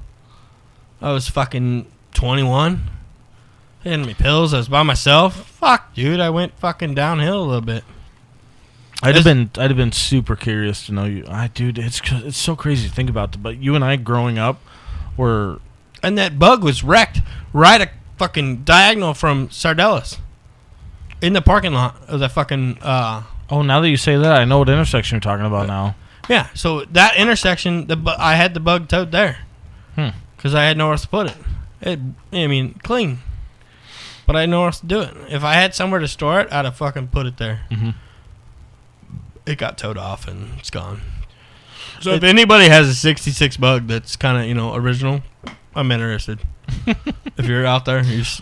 I was fucking 21, They handed me pills. I was by myself. Fuck, dude. I went fucking downhill a little bit. I'd have been super curious to know you. Dude, it's so crazy to think about. But you and I growing up were, and that bug was wrecked right a fucking diagonal from Sardellas, in the parking lot of that fucking. Oh, now that you say that, I know what intersection you're talking about now. Yeah, so that intersection, I had the bug towed there, because I had nowhere else to put it. Clean, but I had nowhere else to do it. If I had somewhere to store it, I'd have fucking put it there. Mm-hmm. It got towed off and it's gone. So if anybody has a 66 bug that's kind of, original, I'm interested. If you're out there, you just,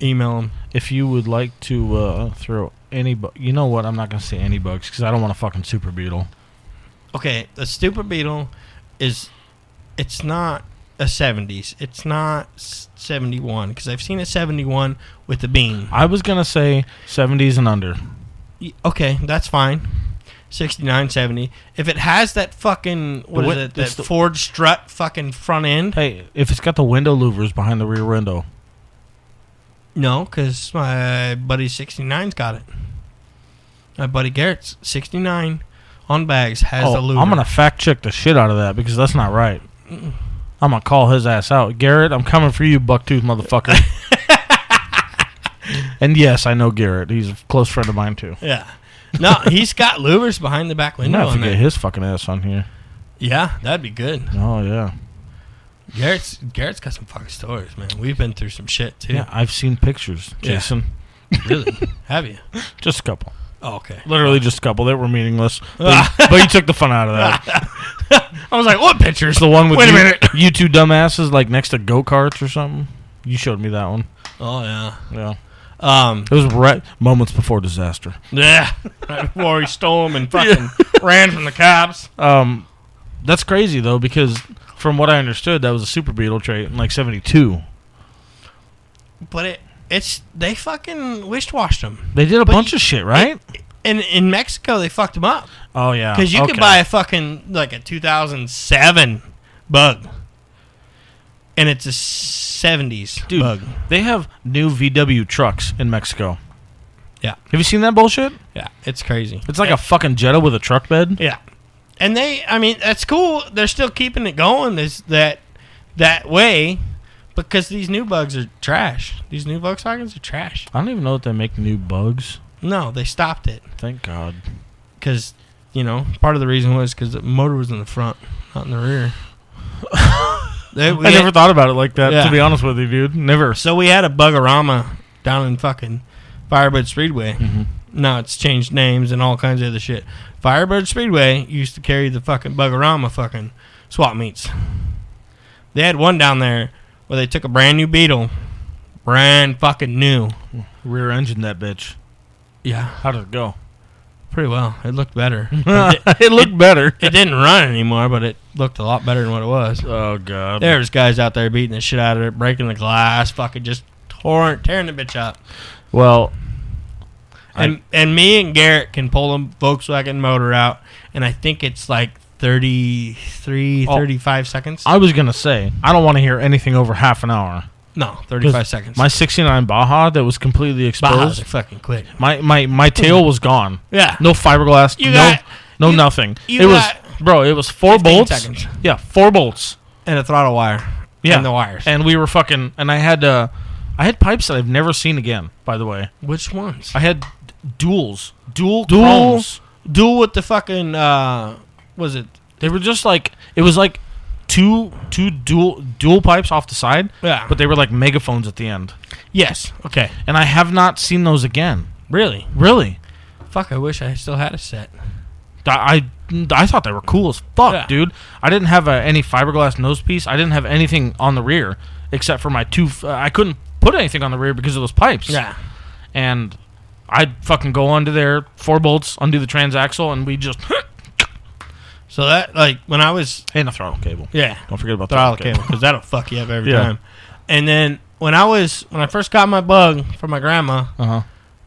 email them. If you would like to throw any bug, you know what? I'm not going to say any bugs because I don't want a fucking Super Beetle. Okay, the Super Beetle it's not a 70s. It's not 71 because I've seen a 71 with the beam. I was going to say 70s and under. Okay, that's fine. 69, 70. If it has that fucking, that Ford strut fucking front end. Hey, if it's got the window louvers behind the rear window. No, because my buddy 69's got it. My buddy Garrett's 69 on bags has the louver. I'm going to fact check the shit out of that because that's not right. I'm going to call his ass out. Garrett, I'm coming for you, bucktooth motherfucker. And yes, I know Garrett. He's a close friend of mine too. Yeah. No, he's got louvers behind the back window. I'm going to get his fucking ass on here. Yeah, that'd be good. Oh, yeah. Garrett's got some fucking stories, man. We've been through some shit, too. Yeah, I've seen pictures, Jason. Yeah. Really? Have you? Just a couple. Oh, okay. Literally just a couple. They were meaningless. But you took the fun out of that. I was like, what pictures? The one with Wait a minute. You two dumbasses like next to go-karts or something. You showed me that one. Oh, yeah. Yeah. It was right moments before disaster. Yeah. Right before he stole them and fucking ran from the cops. That's crazy, though, because from what I understood, that was a Super Beetle trait in, 72. But they fucking wish-washed them. They did a bunch of shit, right? And in Mexico, they fucked them up. Oh, yeah. Because you could buy a fucking, a 2007 bug. And it's a 70s Dude, bug. They have new VW trucks in Mexico. Yeah. Have you seen that bullshit? Yeah, it's crazy. It's like a fucking Jetta with a truck bed. Yeah. And that's cool. They're still keeping it going that way because these new bugs are trash. These new Volkswagens are trash. I don't even know if they make new bugs. No, they stopped it. Thank God. Because, part of the reason was because the motor was in the front, not in the rear. I never thought about it like that, Yeah. to be honest with you, dude. Never. So we had a Bugorama down in fucking Firebird Speedway. Mm-hmm. Now it's changed names and all kinds of other shit. Firebird Speedway used to carry the fucking Bugorama fucking swap meets. They had one down there where they took a brand new Beetle, brand fucking new. Rear engine that bitch. Yeah, How did it go? pretty well. It looked better. It looked better. It didn't run anymore, but it looked a lot better than what it was. Oh, God. There's guys out there beating the shit out of it, breaking the glass, fucking just tearing the bitch up. Well, And me and Garrett can pull a Volkswagen motor out, and I think it's 35 seconds. I was going to say, I don't want to hear anything over half an hour. No, 35 seconds. My 69 Baja that was completely Bajas exposed. are fucking quick. My tail was gone. Yeah. No fiberglass. Nothing. It was 4 bolts. Seconds. Yeah, 4 bolts. And a throttle wire. Yeah. And the wires. And we were fucking, and I had pipes that I've never seen again, by the way. Which ones? I had dual chromes. Dual with the fucking, was it? They were just it was like two dual pipes off the side. Yeah. But they were like megaphones at the end. Yes. Okay. And I have not seen those again. Really? Really. Fuck, I wish I still had a set. I thought they were cool as fuck, Yeah. dude. I didn't have any fiberglass nose piece. I didn't have anything on the rear except for my two. I couldn't put anything on the rear because of those pipes. Yeah. And I'd fucking go onto there, 4 bolts, undo the transaxle, and we just. So that, when I was... And the throttle cable. Yeah. Don't forget about the Throttle cable, because that'll fuck you up every Yeah. time. And then when I first got my bug from my grandma, Uh-huh.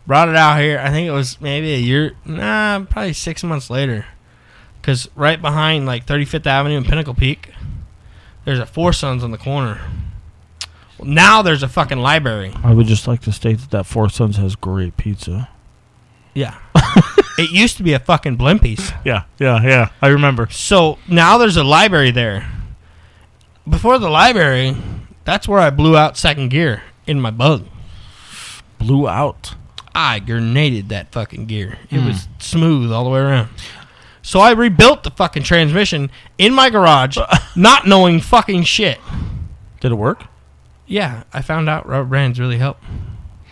brought it out here, I think it was maybe a year, probably 6 months later. Because right behind 35th Avenue and Pinnacle Peak, there's a Four Sons on the corner. Now there's a fucking library. I would just like to state that Four Sons has great pizza. Yeah. It used to be a fucking Blimpies. Yeah. I remember. So now there's a library there. Before the library, that's where I blew out second gear in my Bug. Blew out. I grenaded that fucking gear. It was smooth all the way around. So I rebuilt the fucking transmission in my garage, not knowing fucking shit. Did it work? Yeah, I found out rubber bands really help.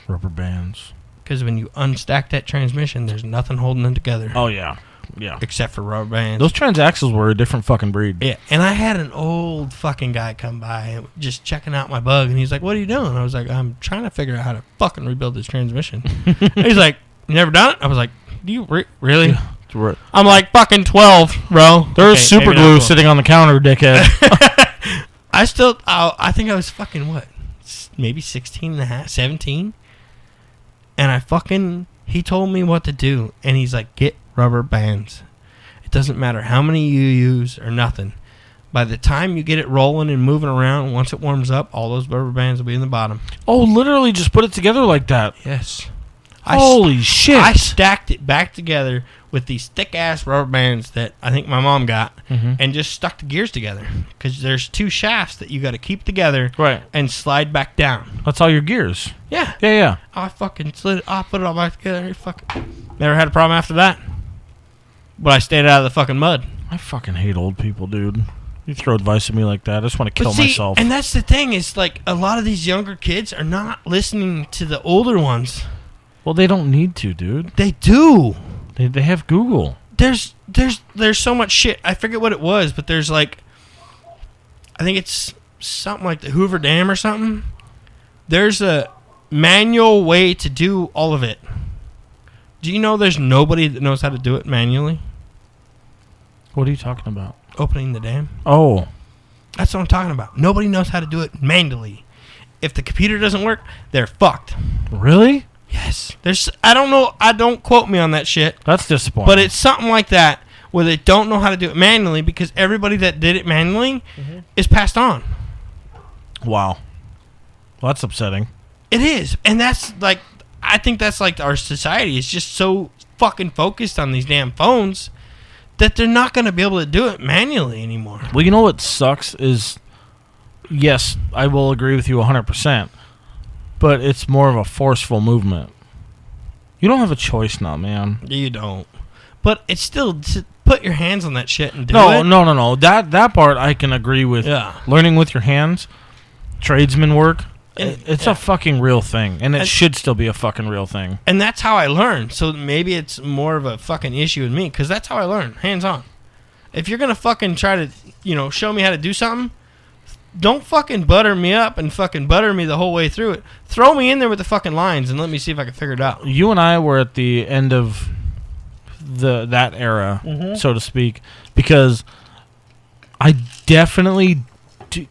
Rubber bands. Because when you unstack that transmission, there's nothing holding them together. Oh, yeah. Yeah. Except for rubber bands. Those transaxles were a different fucking breed. Yeah, and I had an old fucking guy come by just checking out my Bug, and he's like, "What are you doing?" I was like, "I'm trying to figure out how to fucking rebuild this transmission." He's like, "You never done it?" I was like, "Do you really?" Yeah. I'm like, "Fucking 12, bro." There's super glue sitting on the counter, dickhead. I think I was fucking what? Maybe 16 and a half, 17? And he told me what to do, and he's like, "Get rubber bands. It doesn't matter how many you use or nothing. By the time you get it rolling and moving around, once it warms up, all those rubber bands will be in the bottom." Oh, literally just put it together like that. Yes. Holy shit. I stacked it back together with these thick-ass rubber bands that I think my mom got and just stuck the gears together. Because there's two shafts that you got to keep together and slide back down. That's all your gears. Yeah. Yeah. I fucking slid it. I put it all back together. Never had a problem after that. But I stayed out of the fucking mud. I fucking hate old people, dude. You throw advice at me like that, I just want to kill myself. And that's the thing, is like a lot of these younger kids are not listening to the older ones. Well, they don't need to, dude. They do. They have Google. There's so much shit. I forget what it was, but there's like, I think it's something like the Hoover Dam or something. There's a manual way to do all of it. Do you know there's nobody that knows how to do it manually? What are you talking about? Opening the dam. Oh. That's what I'm talking about. Nobody knows how to do it manually. If the computer doesn't work, they're fucked. Really? Yes. I don't know. Don't quote me on that shit. That's disappointing. But it's something like that where they don't know how to do it manually because everybody that did it manually is passed on. Wow. Well, that's upsetting. It is. And that's like, I think that's like our society is just so fucking focused on these damn phones that they're not going to be able to do it manually anymore. Well, you know what sucks is, yes, I will agree with you 100%, but it's more of a forceful movement. You don't have a choice now, man. You don't. But it's still, to put your hands on that shit and do it. No. That part I can agree with. Yeah. Learning with your hands, tradesman work, it's a fucking real thing, and it should still be a fucking real thing. And that's how I learned. So maybe it's more of a fucking issue with me, because that's how I learn, hands on. If you're gonna fucking try to, show me how to do something, don't fucking butter me up and fucking butter me the whole way through it. Throw me in there with the fucking lines and let me see if I can figure it out. You and I were at the end of that era, so to speak, because I definitely, dude,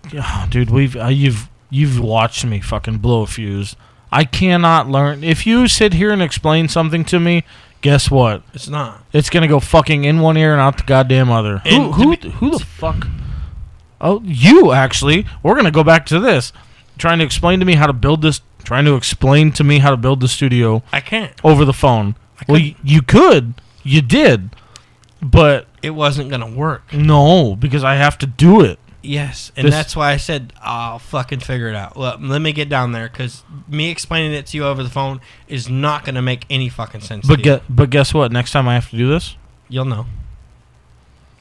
you've watched me fucking blow a fuse. I cannot learn. If you sit here and explain something to me, guess what? It's not. It's gonna go fucking in one ear and out the goddamn other. Who the fuck? Oh, you actually. We're gonna go back to this. Trying to explain to me how to build this. Trying to explain to me how to build the studio. I can't. Over the phone. Well, you could. You did. But it wasn't gonna work. No, because I have to do it. Yes, and that's why I said I'll fucking figure it out. Well, let me get down there, because me explaining it to you over the phone is not going to make any fucking sense to you. But guess what? Next time I have to do this, you'll know.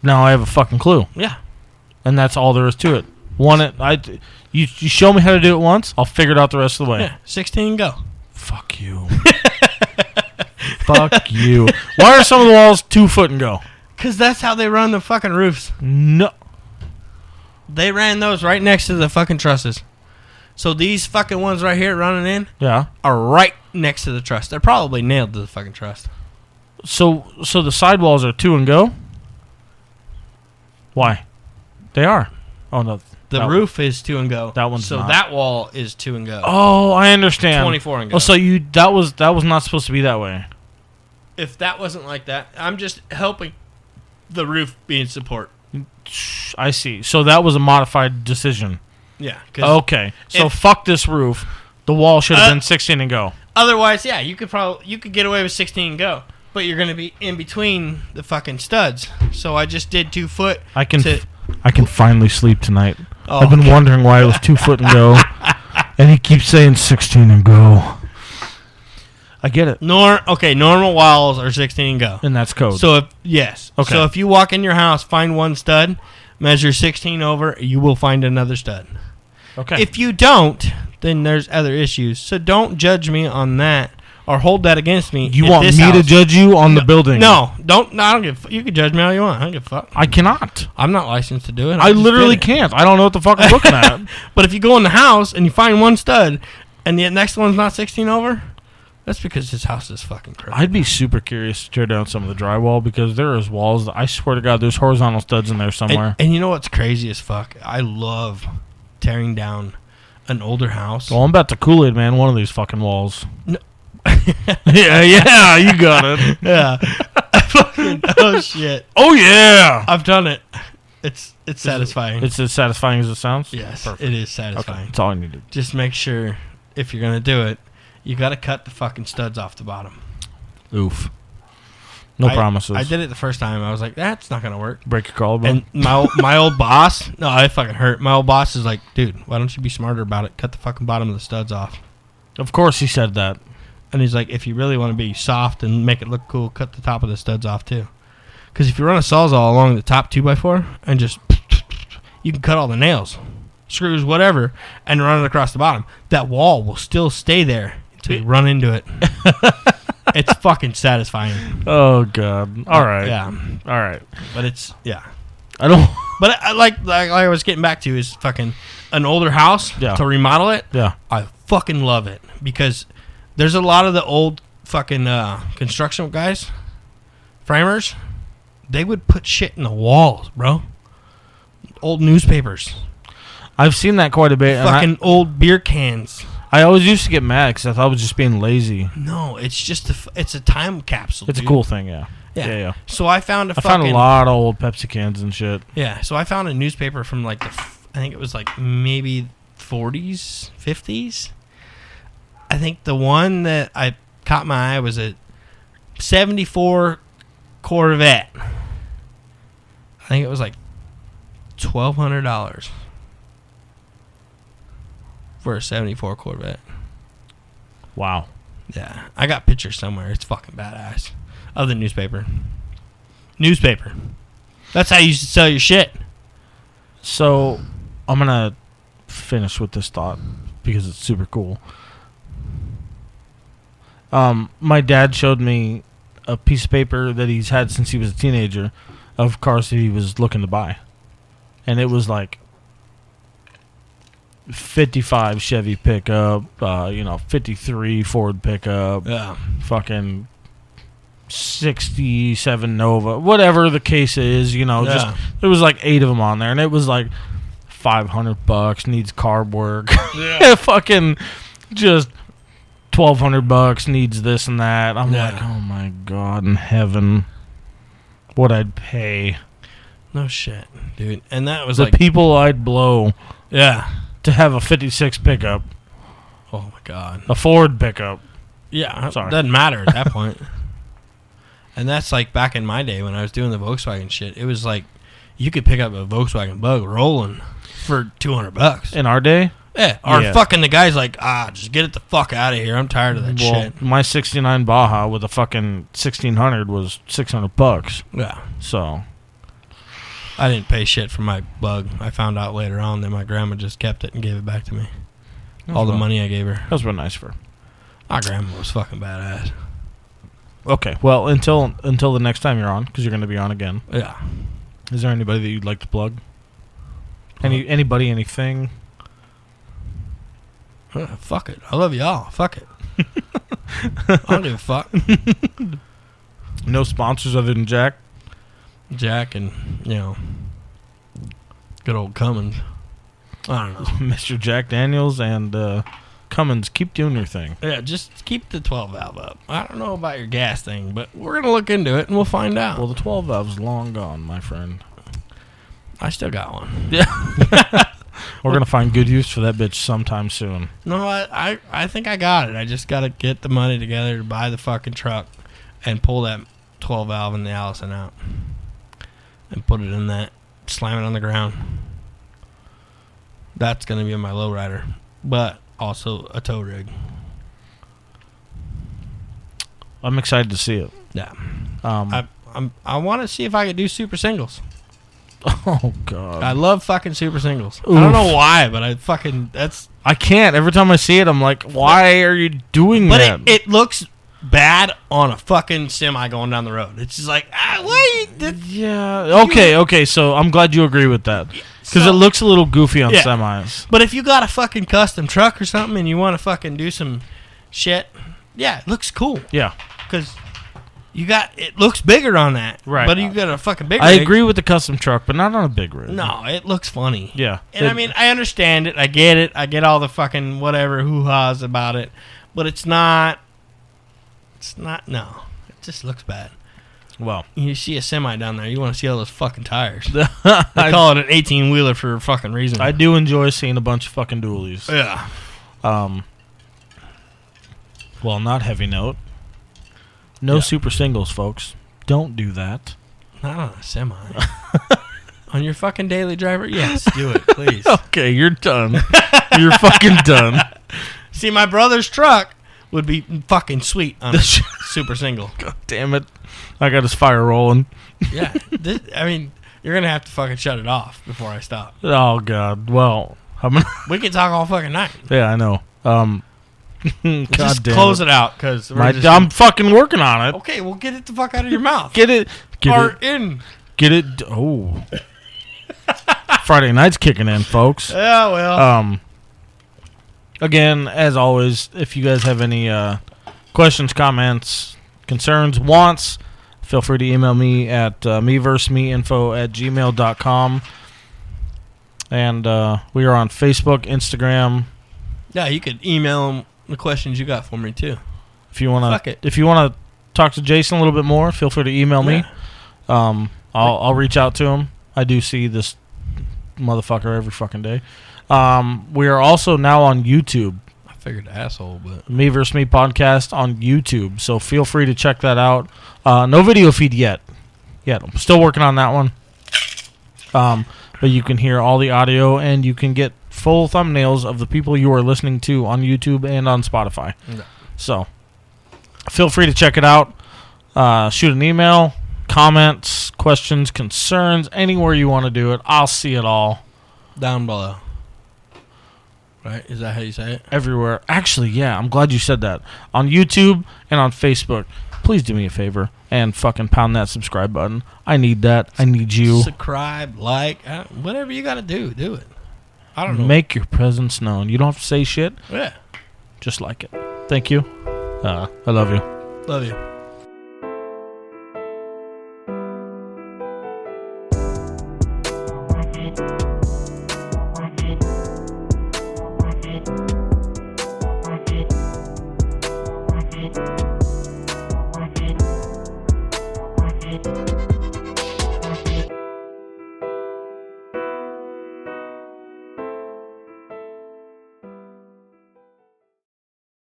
Now I have a fucking clue. Yeah. And that's all there is to it. You show me how to do it once, I'll figure it out the rest of the way. Yeah, 16, go. Fuck you. Fuck you. Why are some of the walls 2 foot and go? Because that's how they run the fucking roofs. No. They ran those right next to the fucking trusses. So these fucking ones right here running in are right next to the truss. They're probably nailed to the fucking truss. So the sidewalls are 2 and go? Why? They are. Oh, no. The roof is 2 and go. That one's so not. That wall is 2 and go. Oh, I understand. 24 and go. Oh, so that was not supposed to be that way. If that wasn't like that, I'm just helping the roof be in support. I see. So that was a modified decision. Yeah. 'Cause Okay, so fuck this roof. The wall should have been 16 and go. otherwise, yeah, you could get away with 16 and go, but you're gonna be in between the fucking studs. So I just did 2 foot. I can finally sleep tonight. Oh, I've been wondering why it was 2 foot and go, and he keeps saying 16 and go. I get it, normal walls are 16 and go. and that's code. So yes. Okay. So if you walk in your house, find one stud, measure 16 over, you will find another stud. okay, If you don't, then there's other issues. So don't judge me on that or hold that against me. you at want this me to house. judge you on the building? No, don't. I don't give. You can judge me all you want. I don't give a fuck. I cannot. I'm not licensed to do it. I just literally did it. can't. I don't know what the fuck I'm looking at. But if you go in the house and you find one stud and the next one's not 16 over, that's because his house is fucking crazy. I'd be super curious to tear down some of the drywall because there is walls that I swear to God, there's horizontal studs in there somewhere. And you know what's crazy as fuck? I love tearing down an older house. Well, I'm about to Kool-Aid man one of these fucking walls. No. yeah, you got it. Yeah. Oh shit. Oh yeah. I've done it. It's satisfying. It's as satisfying as it sounds. Yes, Perfect. it is Okay, satisfying. that's all I needed. Just make sure if you're gonna do it, you gotta cut the fucking studs off the bottom. Oof. No promises. I did it the first time. I was like, that's not gonna work. Break your collarbone. And my old boss, no, I fucking hurt. My old boss is like, dude, why don't you be smarter about it? Cut the fucking bottom of the studs off. Of course, he said that. And he's like, if you really want to be soft and make it look cool, cut the top of the studs off too. Because if you run a Sawzall along the top 2x4 and just, you can cut all the nails, screws, whatever, and run it across the bottom. That wall will still stay there until you run into it. It's fucking satisfying. Oh God. All right. Yeah. All right. But it's, yeah. I don't. But I like I was getting back to is fucking an older house Yeah. to remodel it. Yeah. I fucking love it because there's a lot of the old fucking construction guys, framers. They would put shit in the walls, bro. Old newspapers, I've seen that quite a bit. And fucking old beer cans. I always used to get mad because I thought I was just being lazy. No, it's just it's a time capsule. It's dude. a cool thing, yeah. Yeah. So I found I found a lot of old Pepsi cans and shit. Yeah. So I found a newspaper from like I think it was like maybe 40s, 50s. I think the one that I caught my eye was a 74 Corvette. I think it was like $1,200 for a 74 Corvette. Wow. Yeah, I got pictures somewhere. It's fucking badass. Of the newspaper. Newspaper. That's how you used to sell your shit. So I'm gonna finish with this thought because it's super cool. My dad showed me a piece of paper that he's had since he was a teenager of cars that he was looking to buy, and it was like 55 Chevy pickup, 53 Ford pickup, Yeah. fucking 67 Nova, whatever the case is, just there was like 8 of them on there, and it was like $500, needs carb work. Yeah. Fucking just $1,200, needs this and that. I'm Yeah. like, oh my God in heaven, what I'd pay. No shit, dude. And that was The like, people I'd blow yeah. to have a 56 pickup, Oh my God. a Ford pickup. Yeah, Sorry. doesn't matter at that point. And that's like back in my day when I was doing the Volkswagen shit. It was like you could pick up a Volkswagen Bug rolling for $200. In our day, Yeah, or Yeah. fucking the guy's like, just get it the fuck out of here. I'm tired of that shit. my 69 Baja with a fucking 1600 was $600. Yeah, So I didn't pay shit for my Bug. I found out later on that my grandma just kept it and gave it back to me. All the money I gave her. That was real nice for her. My grandma was fucking badass. Okay, well, until the next time you're on, because you're going to be on again. Yeah. Is there anybody that you'd like to plug? Anybody, anything? Fuck it. I love y'all. Fuck it. I don't give a fuck. No sponsors other than Jack? Jack and, good old Cummins. I don't know. Mr. Jack Daniels and Cummins, keep doing your thing. Yeah, just keep the 12 valve up. I don't know about your gas thing, but we're going to look into it and we'll find out. Well, the 12 valve's long gone, my friend. I still got one. Yeah. We're gonna find good use for that bitch sometime soon. No, I think I got it. I just got to get the money together to buy the fucking truck and pull that 12 valve in the Allison out and put it in that, slam it on the ground. That's going to be my lowrider, but also a tow rig. I'm excited to see it. Yeah. Um, I want to see if I could do super singles. oh god, I love fucking super singles. Oof. I don't know why, but I can't. Every time I see it, I'm like, why are you doing that? But it looks bad on a fucking semi going down the road. It's just like, why? Yeah. Okay. So I'm glad you agree with that because it looks a little goofy on semis. But if you got a fucking custom truck or something and you want to fucking do some shit, yeah, it looks cool. Yeah. Because it looks bigger on that. Right. But you got a fucking big I rig. agree with the custom truck, but not on a big rig. No, it looks funny. Yeah. And I mean, I understand it. I get it. I get all the fucking whatever hoo-ha's about it. But it's not. No. It just looks bad. Well, You see a semi down there, you want to see all those fucking tires. They call it an 18-wheeler for a fucking reason. I do enjoy seeing a bunch of fucking dualies. Yeah. Well, not heavy note. No super singles, folks. Don't do that. Not on a semi. On your fucking daily driver? Yes, do it, please. Okay, you're done. You're fucking done. See, my brother's truck would be fucking sweet on a super single. God damn it. I got his fire rolling. Yeah. I mean, you're going to have to fucking shut it off before I stop. Oh, God. Well, We can talk all fucking night. yeah, I know. God just damn close it out, because I'm fucking working on it. Okay, well, get it the fuck out of your mouth. Get it. In. Get it. Oh. Friday night's kicking in, folks. Yeah, well. Again, as always, if you guys have any questions, comments, concerns, wants, feel free to email me at meversemeinfo@gmail.com. And we are on Facebook, Instagram. Yeah, you could email them the questions you got for me, too. If you want Fuck to, it. if you want to talk to Jason a little bit more, feel free to email me. I'll reach out to him. I do see this motherfucker every fucking day. We are also now on YouTube. I figured asshole, but Me vs. Me podcast on YouTube. So feel free to check that out. No video feed yet. I'm still working on that one. But you can hear all the audio and you can get full thumbnails of the people you are listening to on YouTube and on Spotify. Yeah. So feel free to check it out. Shoot an email, comments, questions, concerns, anywhere you want to do it. I'll see it all. down below. Right? Is that how you say it? Everywhere. Actually, yeah, I'm glad you said that. On YouTube and on Facebook. Please do me a favor and fucking pound that subscribe button. I need that. I need you. Subscribe, like, whatever you got to do it. I don't know. Make your presence known. You don't have to say shit. Yeah. Just like it. Thank you. I love you. Love you. Thank you.